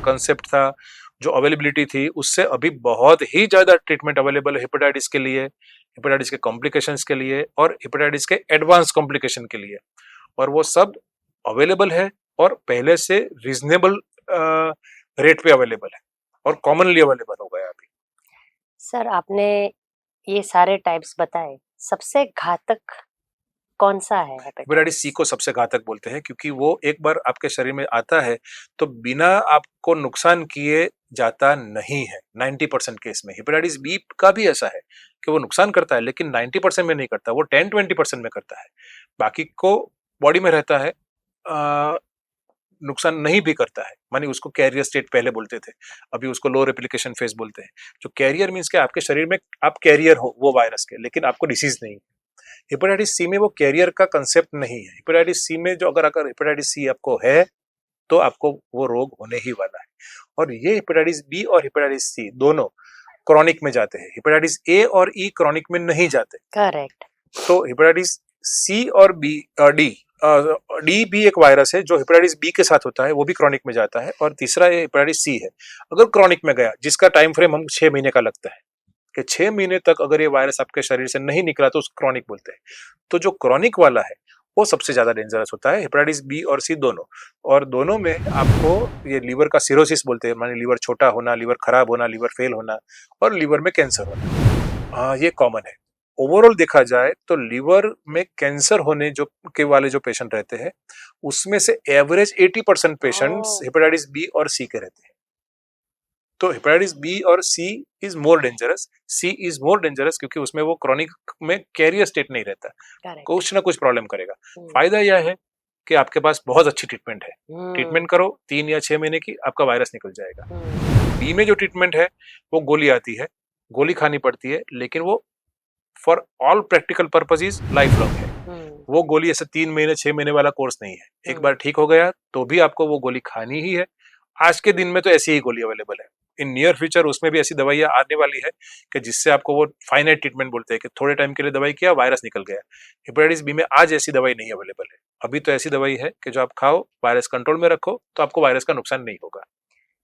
कंसेप्ट था, जो अवेलेबिलिटी थी, उससे अभी बहुत ही ज्यादा ट्रीटमेंट अवेलेबल है हेपेटाइटिस के लिए, हेपेटाइटिस के कॉम्प्लिकेशंस के लिए और हेपेटाइटिस के एडवांस कॉम्प्लिकेशन के लिए। और वो सब अवेलेबल है और पहले से रीजनेबल रेट पे अवेलेबल है और कॉमनली अवेलेबल हो गया अभी। सर आपने ये सारे टाइप्स बताए, सबसे घातक कौन सा है हेपेटाइटिस हेपेटाइटिस? सी को सबसे घातक बोलते हैं क्योंकि वो एक बार आपके शरीर में आता है तो बिना आपको नुकसान किए जाता नहीं है। 90% केस में हेपेटाइटिस बी का भी ऐसा है कि वो नुकसान करता है लेकिन 90% में नहीं करता, वो 10-20% में करता है, बाकी को बॉडी में रहता है, नुकसान नहीं भी करता है। मानी उसको कैरियर स्टेट पहले बोलते थे, अभी उसको लो रेप्लिकेशन फेज बोलते हैं। जो कैरियर मीन्स के आपके शरीर में आप कैरियर हो वो वायरस के, लेकिन आपको डिसीज नहीं। हेपेटाइटिस सी में वो कैरियर का कंसेप्ट नहीं है। हेपेटाइटिस सी में जो अगर हेपेटाइटिस सी आपको है तो आपको वो रोग होने ही वाला है। और ये हेपेटाइटिस बी और हेपेटाइटिस सी दोनों क्रॉनिक में जाते हैं, हेपेटाइटिस ए और ई क्रॉनिक में नहीं जाते। करेक्ट। तो हेपेटाइटिस सी और बी डी डी भी एक वायरस है जो हेपेटाइटिस बी के साथ होता है, वो भी क्रॉनिक में जाता है। और तीसरा ये हेपेटाइटिस सी है, अगर क्रॉनिक में गया जिसका टाइम फ्रेम हम 6 महीने का लगता है कि 6 महीने तक अगर ये वायरस आपके शरीर से नहीं निकला तो उसको क्रॉनिक बोलते हैं। तो जो क्रॉनिक वाला है वो सबसे ज्यादा डेंजरस होता है, हेपेटाइटिस बी और सी दोनों। और दोनों में आपको ये लीवर का सिरोसिस बोलते हैं, माने लीवर छोटा होना, लीवर खराब होना, लीवर फेल होना और लीवर में कैंसर होना, ये कॉमन है। ओवरऑल देखा जाए तो लीवर में कैंसर होने जो के वाले जो पेशेंट रहते हैं उसमें से एवरेज 80% पेशेंट्स हेपेटाइटिस बी और सी के रहते हैं। तो हेपेटाइटिस बी और C is more dangerous, C is more dangerous क्योंकि उसमें वो क्रॉनिक में कैरियर स्टेट नहीं रहता, करेक्ट। कुछ ना कुछ प्रॉब्लम करेगा। फायदा यह है कि आपके पास बहुत अच्छी ट्रीटमेंट है, ट्रीटमेंट करो 3 या 6 महीने की, आपका वायरस निकल जाएगा। बी में जो ट्रीटमेंट है वो गोली आती है, गोली खानी पड़ती है, लेकिन वो for all practical purposes life long है। वो गोली ऐसे 3 महीने 6 महीने वाला कोर्स नहीं है, एक बार ठीक हो गया तो भी आपको वो गोली खानी ही है। आज के दिन में तो ऐसी ही गोली अवेलेबल है, इन नियर फ्यूचर उसमें भी ऐसी दवाइयां आने वाली है कि जिससे आपको वो फाइनाइट ट्रीटमेंट बोलते हैं कि थोड़े टाइम के लिए दवाई किया, वायरस निकल गया। हेपेटाइटिस बी में आज ऐसी दवाई नहीं अवेलेबल है, अभी तो ऐसी दवाई है कि जो आप खाओ, वायरस कंट्रोल में रखो तो आपको वायरस का नुकसान नहीं होगा।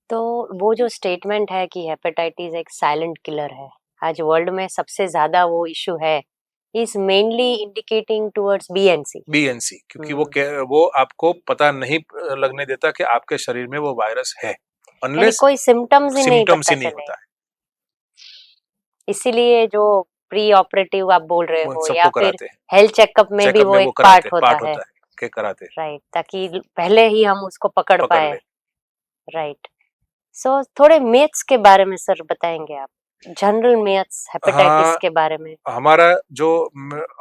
तो वो जो स्टेटमेंट है कि हेपेटाइटिस एक साइलेंट किलर है, आज वर्ल्ड में सबसे ज्यादा वो इशू है, is mainly indicating towards BNC क्योंकि वो आपको पता नहीं लगने देता कि आपके शरीर में वो वायरस है, अनलेस कोई सिम्टम्स ही नहीं सिम्टम्स पता ही नहीं चले। होता है। इसीलिए जो प्री ऑपरेटिव आप बोल रहे वो हो सबको या फिर कराते हैं, हेल्थ चेकअप में भी चेकअप वो में एक वो पार्ट पार्ट होता है, होता है के कराते हैं, राइट, ताकि पहले ही हम उसको पकड़ पकड़ पाए। ले। राइट। सो थोड़े मिथ्स के बारे में सर बताएंगे आप, जनरल मिथ्स हेपेटाइटिस हाँ, के बारे में? हमारा जो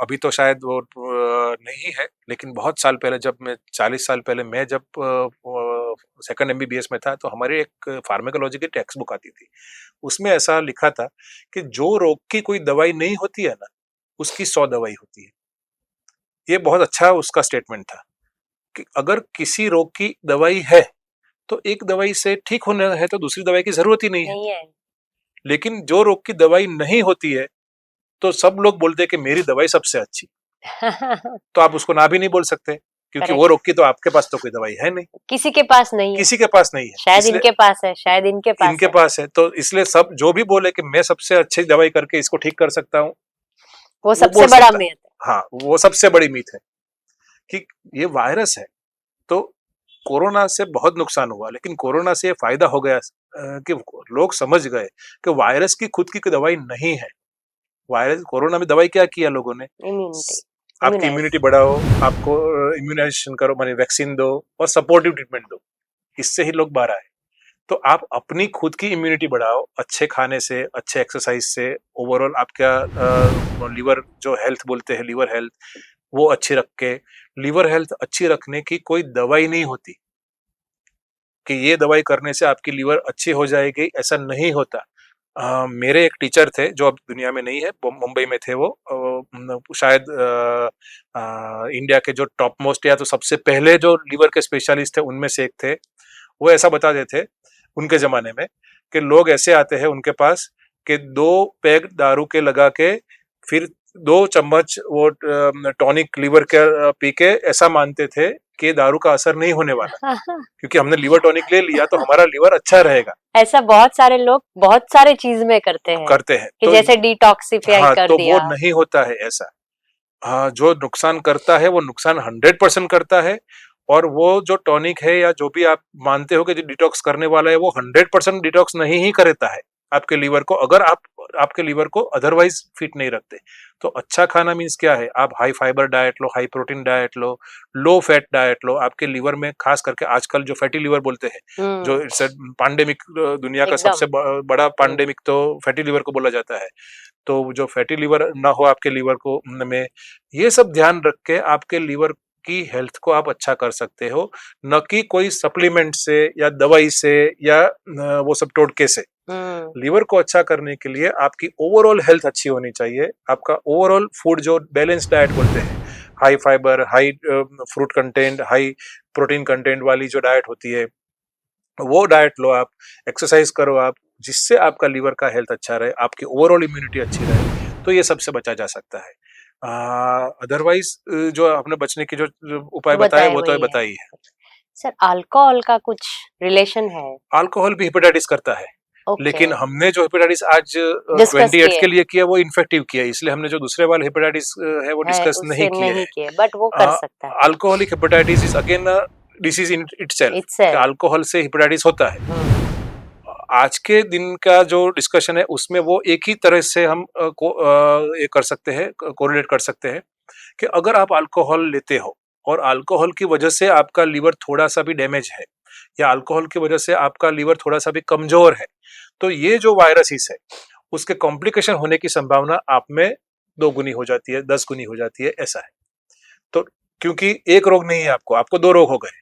अभी तो शायद वो नहीं है, लेकिन बहुत साल पहले जब मैं 40 साल पहले मैं जब सेकंड एमबीबीएस में था तो हमारी एक फार्माकोलॉजी की टेक्स्ट बुक आती थी, उसमें ऐसा लिखा था कि जो रोग की कोई दवाई नहीं होती है ना, उसकी 100 दवाई होती है। ये बहुत अच्छा उसका स्टेटमेंट था कि अगर किसी रोग की दवाई है तो एक दवाई से ठीक होना है तो दूसरी दवाई की जरूरत ही नहीं है। नहीं है। लेकिन जो रोग की दवाई नहीं होती है तो सब लोग बोलते हैं कि मेरी दवाई सबसे अच्छी, तो आप उसको ना भी नहीं बोल सकते क्योंकि वो रोग की तो आपके पास तो कोई दवाई है नहीं, किसी के पास नहीं है, किसी के पास नहीं है, शायद इसलिए इनके पास है, शायद इनके पास इनके है। पास है। तो इसलिए सब जो भी बोले कि मैं सबसे अच्छी दवाई करके इसको ठीक कर सकता हूँ, वो सबसे बोल बड़ा सकता है। मिथ है। हाँ, वो सबसे बड़ी मीथ है कि ये वायरस है तो कोरोना से बहुत नुकसान हुआ, लेकिन कोरोना से ये फायदा हो गया कि लोग समझ गए कि वायरस की खुद की दवाई नहीं है। वायरस कोरोना में दवाई क्या किया लोगों ने? इम्यूनिटी, आपकी इम्यूनिटी बढ़ाओ, आपको इम्यूनाइजेशन करो, माने वैक्सीन दो और सपोर्टिव ट्रीटमेंट दो, इससे ही लोग बाहर आए। तो आप अपनी खुद की इम्यूनिटी बढ़ाओ अच्छे खाने से, अच्छे एक्सरसाइज से, ओवरऑल आपका लिवर जो हेल्थ बोलते हैं, लिवर हेल्थ वो अच्छी रख के, लिवर हेल्थ अच्छी रखने की कोई दवाई नहीं होती कि ये दवाई करने से आपकी लिवर अच्छी हो जाएगी, ऐसा नहीं होता। मेरे एक टीचर थे जो अब दुनिया में नहीं है, मुंबई में थे वो, शायद इंडिया के जो टॉप मोस्ट या तो सबसे पहले जो लिवर के स्पेशलिस्ट थे उनमें से एक थे। वो ऐसा बताते थे उनके जमाने में कि लोग ऐसे आते हैं उनके पास कि 2 पैग दारू के लगा के फिर 2 चम्मच वो टॉनिक लिवर के पी के ऐसा मानते थे कि दारू का असर नहीं होने वाला, क्योंकि हमने लिवर टॉनिक ले लिया तो हमारा लिवर अच्छा रहेगा। ऐसा बहुत सारे लोग बहुत सारे चीज में करते हैं कि तो जैसे डिटॉक्सिफाई कर तो दिया। वो नहीं होता है ऐसा। जो नुकसान करता है वो नुकसान 100% करता है, और वो जो टॉनिक है या जो भी आप मानते हो कि जो डिटॉक्स करने वाला है वो 100% डिटॉक्स नहीं ही करता है आपके लीवर को, अगर आप आपके लीवर को अदरवाइज फिट नहीं रखते। तो अच्छा खाना मीन्स क्या है? आप हाई फाइबर डाइट लो, हाई प्रोटीन डाइट लो, लो फैट डाइट लो। आपके लीवर में खास करके आजकल जो फैटी लीवर बोलते हैं, जो इट्स पांडेमिक, दुनिया का सबसे एकदम। बड़ा पांडेमिक तो फैटी लीवर को बोला जाता है। तो जो फैटी लीवर ना हो आपके लीवर को में, ये सब ध्यान रख के आपके लीवर की हेल्थ को आप अच्छा कर सकते हो, न कि कोई सप्लीमेंट से या दवाई से या वो सब टोटके से। लीवर को अच्छा करने के लिए आपकी ओवरऑल हेल्थ अच्छी होनी चाहिए। आपका ओवरऑल फूड जो बैलेंस डाइट बोलते हैं, high fibre, high fruit content, high protein content वाली जो डाइट होती है वो डाइट लो आप, एक्सरसाइज करो आप, जिससे आपका लीवर का हेल्थ अच्छा रहे, आपकी ओवरऑल इम्यूनिटी अच्छी रहे, तो ये सबसे बचा जा सकता है। अदरवाइज जो आपने बचने की जो उपाय बताए वो तो बताई है। सर, अल्कोहल का कुछ रिलेशन है? अल्कोहल भी हेपेटाइटिस करता है, लेकिन हमने जो हेपेटाइटिस आज डिस्कस 28 के लिए किया वो इन्फेक्टिव किया, इसलिए हमने जो दूसरे वाले हेपेटाइटिस है वो डिस्कस नहीं किया है। बट वो कर सकता है। Alcoholic hepatitis is again disease in itself, alcohol से हेपेटाइटिस होता है। आज के दिन का जो डिस्कशन है उसमें वो एक ही तरह से हम ये कर सकते हैं, कोरिलेट कर सकते हैं कि अगर आप अल्कोहल लेते हो और अल्कोहल की वजह से आपका लीवर थोड़ा सा भी डैमेज है या अल्कोहल की वजह से आपका लीवर थोड़ा सा भी कमजोर है, तो ये जो वायरसिस है उसके कॉम्प्लिकेशन होने की संभावना आप में 2 गुनी हो जाती है, 10 गुनी हो जाती है, ऐसा है। तो क्योंकि एक रोग नहीं है, आपको 2 रोग हो गए,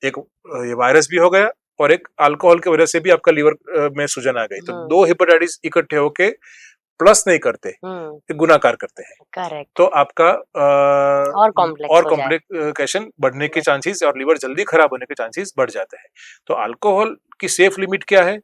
एक ये वायरस भी हो गया और एक अल्कोहल की वजह से भी आपका लीवर में सूजन आ गई, तो 2 हेपेटाइटिस इकट्ठे होके प्लस नहीं करते, गुनाकार करते हैं। करेक्ट। तो आपका और कॉम्प्लिकेशन बढ़ने के चांसेस और लीवर जल्दी खराब होने के चांसेस बढ़ जाते हैं। तो अल्कोहल की सेफ लिमिट क्या है,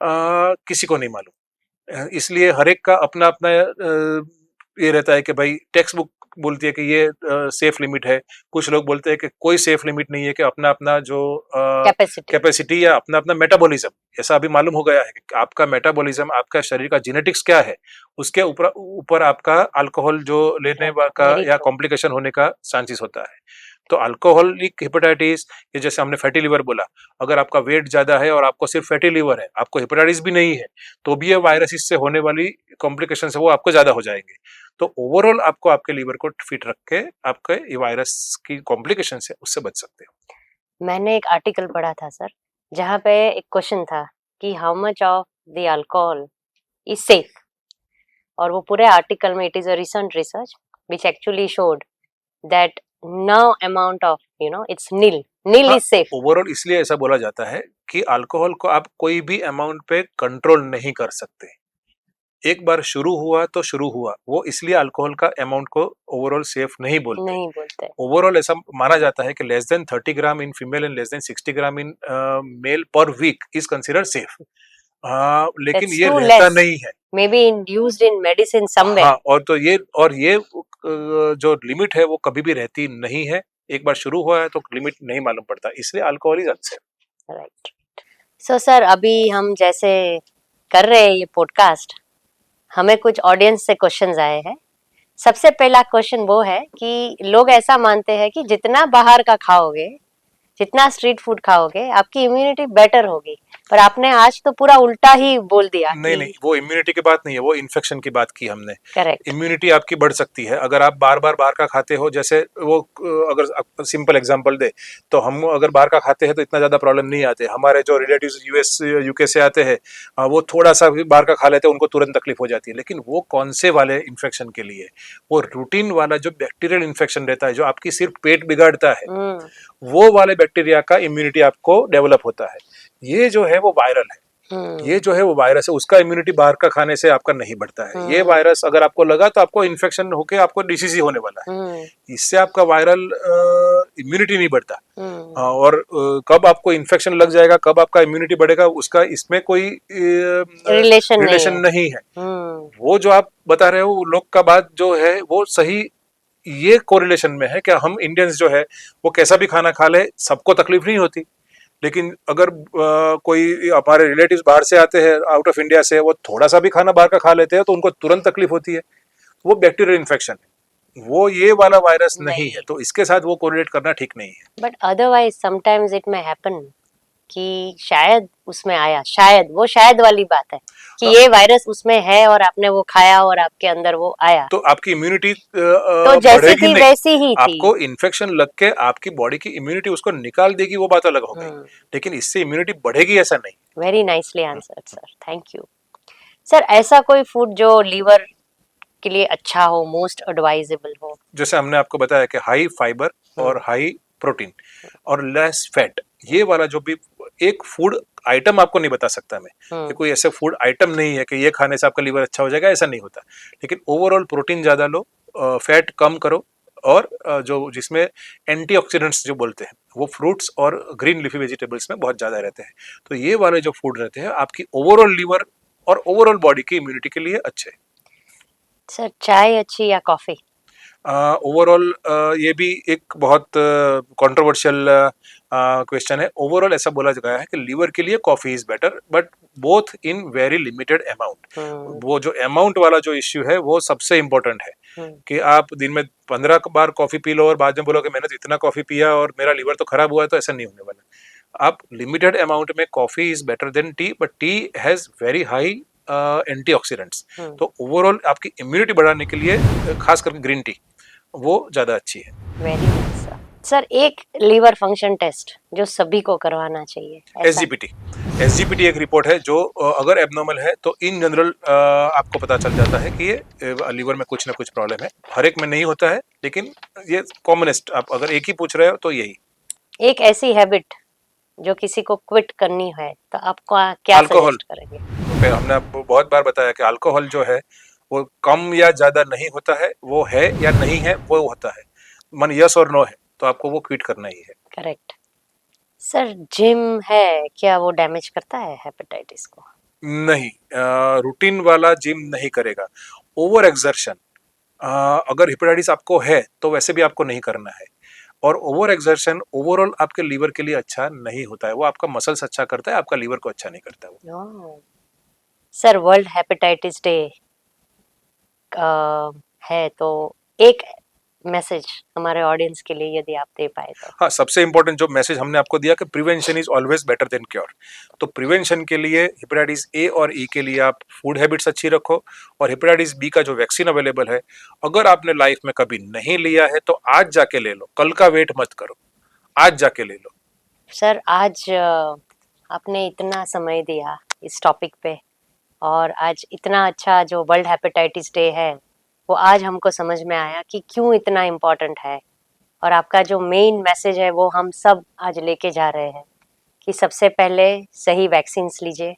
किसी को नहीं मालूम। इसलिए हर एक का अपना अपना ये रहता है कि भाई टेक्स्ट बुक बोलती है कि ये सेफ लिमिट है, कुछ लोग बोलते हैं कि कोई सेफ लिमिट नहीं है, कि अपना अपना जो कैपेसिटी या अपना अपना मेटाबॉलिज्म, ऐसा अभी मालूम हो गया है कि आपका मेटाबॉलिज्म, आपका शरीर का जेनेटिक्स क्या है, उसके ऊपर आपका अल्कोहल जो लेने का या कॉम्प्लिकेशन होने का चांसेस होता है। तो अल्कोहलिक हेपेटाइटिस, ये जैसे हमने फैटी लिवर बोला, अगर आपका वेट ज्यादा है और आपको सिर्फ फैटी लिवर है, आपको हेपेटाइटिस भी नहीं है, तो भी ये वायरस से होने वाली कॉम्प्लिकेशन है वो आपको ज्यादा हो जाएंगे। तो ओवरऑल आपको आपके लीवर को फिट रख के आपके ये वायरस की कॉम्प्लिकेशन से उससे बच सकते हो। मैंने एक आर्टिकल पढ़ा था सर, जहाँ पे एक क्वेश्चन था कि how much of the alcohol is safe, और वो पूरे आर्टिकल में it is a recent research which actually showed that no amount of it's nil is safe. Overall इसलिए ऐसा बोला जाता है कि अल्कोहल को आप कोई भी अमाउंट पे कंट्रोल नहीं कर सकते। एक बार शुरू हुआ तो शुरू हुआ, वो इसलिए अल्कोहल का अमाउंट को ओवरऑल सेफ नहीं बोलते। ओवरऑल ऐसा माना जाता है कि less than 30 gram in female and less than 60 gram in male per week is considered safe. लेकिन ये रहता नहीं है, may be used in medicine somewhere. हाँ, और ये जो लिमिट है वो कभी भी रहती नहीं है। एक बार शुरू हुआ है तो लिमिट नहीं मालूम पड़ता, इसलिए alcohol is unsafe. Right. So sir, अभी हम जैसे कर रहे हैं ये पॉडकास्ट, हमें कुछ ऑडियंस से क्वेश्चंस आए हैं। सबसे पहला क्वेश्चन वो है कि लोग ऐसा मानते हैं कि जितना बाहर का खाओगे, जितना स्ट्रीट फूड खाओगे आपकी इम्यूनिटी बेटर होगी, पर आपने आज तो पूरा उल्टा ही बोल दिया नहीं कि नहीं, वो इम्यूनिटी की बात नहीं है, वो इन्फेक्शन की बात की हमने। करेक्ट। इम्यूनिटी आपकी बढ़ सकती है अगर आप बार बार बाहर का खाते हो। जैसे वो अगर सिंपल एग्जांपल दे तो हम अगर बाहर का खाते हैं तो इतना ज्यादा प्रॉब्लम नहीं आते। हमारे जो रिलेटिव्स यूएस यूके से आते हैं वो थोड़ा सा भी बाहर का खा लेते हैं उनको तुरंत तकलीफ हो जाती है। लेकिन वो कौन से वाले इन्फेक्शन के लिए? वो रूटीन वाला जो बैक्टीरियल इन्फेक्शन रहता है जो आपकी सिर्फ पेट बिगाड़ता है, वो वाले बैक्टीरिया का इम्यूनिटी आपको डेवलप होता है। ये जो है वो वायरल है, ये जो है वो वायरस है, उसका इम्यूनिटी बाहर का खाने से आपका नहीं बढ़ता है। ये वायरस अगर आपको लगा तो आपको इन्फेक्शन होके आपको डिसीज ही होने वाला है। इससे आपका वायरल इम्यूनिटी नहीं बढ़ता। और कब आपको इन्फेक्शन लग जाएगा, कब आपका इम्यूनिटी बढ़ेगा, उसका इसमें कोई रिलेशन नहीं है। वो जो आप बता रहे हो लोग का बात जो है वो सही ये कोरिलेशन में है कि हम इंडियंस जो है वो कैसा भी खाना खा ले सबको तकलीफ नहीं होती। लेकिन अगर कोई हमारे रिलेटिव्स बाहर से आते हैं आउट ऑफ इंडिया से, वो थोड़ा सा भी खाना बाहर का खा लेते हैं तो उनको तुरंत तकलीफ होती है। वो बैक्टीरियल इन्फेक्शन है, वो ये वाला वायरस नहीं है, तो इसके साथ वो कोरिलेट करना ठीक नहीं है। But otherwise sometimes it may happen कि शायद उसमें आया, शायद वो शायद वाली बात है कि ये वायरस उसमें है और आपने वो खाया और आपके अंदर वो आया, तो आपकी इम्यूनिटी तो जैसी बढ़ेगी थी नहीं। वैसी ही थी। आपको इन्फेक्शन लग के आपकी बॉडी की इम्यूनिटी उसको निकाल देगी, वो बात अलग हो गई। लेकिन इससे इम्यूनिटी बढ़ेगी ऐसा नहीं। Very nicely answered sir, thank you. Sir ऐसा कोई फूड जो लीवर के लिए अच्छा हो, मोस्ट एडवाइजेबल हो? जैसे हमने आपको बताया कि हाई फाइबर और हाई प्रोटीन और लेस फैट, ये वाला जो भी एक फूड आइटम आपको नहीं बता सकता मैं, ये कोई ऐसे फूड आइटम नहीं है कि ये खाने से आपका लीवर अच्छा हो जाएगा, ऐसा नहीं होता। लेकिन ओवरऑल प्रोटीन ज्यादा लो, फैट कम करो, और जो जिसमें एंटीऑक्सीडेंट्स जो बोलते हैं वो फ्रूट्स और ग्रीन लीफी वेजिटेबल्स में बहुत ज्यादा रहते हैं। तो ये वाले जो फूड रहते हैं आपकी ओवरऑल लीवर और ओवरऑल बॉडी की इम्यूनिटी के लिए अच्छे। सर चाय अच्छी या कॉफी? ओवरऑल ये भी एक बहुत कंट्रोवर्शियल क्वेश्चन है। ओवरऑल ऐसा बोला गया है कि लीवर के लिए coffee is better, but both in very limited amount. वो जो अमाउंट वाला जो इश्यू है वो सबसे इम्पोर्टेंट है कि आप दिन में 15 बार कॉफी पी लो और बाद में बोलो कि मैंने तो इतना कॉफी पिया और मेरा लीवर तो खराब हुआ है, तो ऐसा नहीं होने वाला। आप लिमिटेड अमाउंट में, coffee is better than T, but T has very high antioxidants. तो ओवरऑल आपकी इम्यूनिटी बढ़ाने के लिए खास करके ग्रीन टी वो ज्यादा अच्छी है। Very nice sir. सर एक लीवर फंक्शन टेस्ट जो सभी को करवाना चाहिए, एसजीपीटी। एसजीपीटी एक रिपोर्ट है जो अगर एबनॉर्मल है तो इन जनरल आपको पता चल जाता है कि ये लीवर में कुछ ना कुछ प्रॉब्लम है। हर एक में नहीं होता है, लेकिन ये कॉमनेस्ट, आप अगर एक ही पूछ रहे हो तो यही। एक ऐसी हैबिट जो किसी को क्विट करनी है तो आपको क्या सजेस्ट करेंगे? तो हमने आपको बहुत बार बताया कि अल्कोहल जो है वो कम या ज्यादा नहीं होता है, वो है या नहीं है वो होता है। मन यस और नो है तो आपको वो क्विट करना ही है। करेक्ट। सर जिम है क्या वो डैमेज करता है हेपेटाइटिस को? नहीं, रूटीन वाला जिम नहीं करेगा। ओवर एक्सर्शन, अगर हेपेटाइटिस आपको है तो वैसे भी आपको नहीं करना है। और ओवर एक्सर्शन ओवरऑल आपके लीवर के लिए अच्छा नहीं होता है। वो आपका मसल्स अच्छा करता है, आपका लीवर को अच्छा नहीं करता है वो। सर वर्ल्ड हेपेटाइटिस डे है तो एक मैसेज हमारे ऑडियंस के लिए यदि आप दे पाए तो। हाँ, सबसे इंपॉर्टेंट जो मैसेज हमने आपको दिया कि prevention is always better than cure. तो प्रिवेंशन के लिए हेपेटाइटिस ए और ई के लिए आप फूड हैबिट्स अच्छी रखो, और हेपेटाइटिस बी का जो वैक्सीन अवेलेबल है अगर आपने लाइफ में कभी नहीं लिया है तो आज जाके ले लो, कल का वेट मत करो, आज जाके ले लो। सर आज आपने इतना समय दिया इस टॉपिक पे, और आज इतना अच्छा जो वर्ल्ड हेपेटाइटिस डे है वो आज हमको समझ में आया कि क्यों इतना इम्पोर्टेंट है। और आपका जो मेन मैसेज है वो हम सब आज लेके जा रहे हैं कि सबसे पहले सही वैक्सीन्स लीजिए,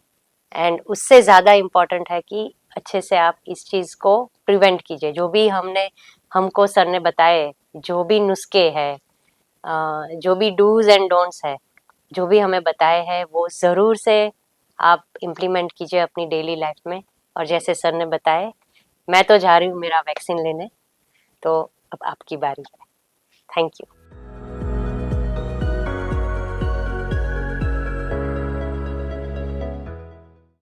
एंड उससे ज़्यादा इम्पोर्टेंट है कि अच्छे से आप इस चीज़ को प्रिवेंट कीजिए। जो भी हमको सर ने बताए, जो भी नुस्खे हैं, जो भी डूज एंड डोंट्स है, जो भी हमें बताए हैं वो ज़रूर से आप इम्प्लीमेंट कीजिए अपनी डेली लाइफ में। और जैसे सर ने बताए, मैं तो जा रही हूँ मेरा वैक्सीन लेने, तो अब आपकी बारी है। Thank you.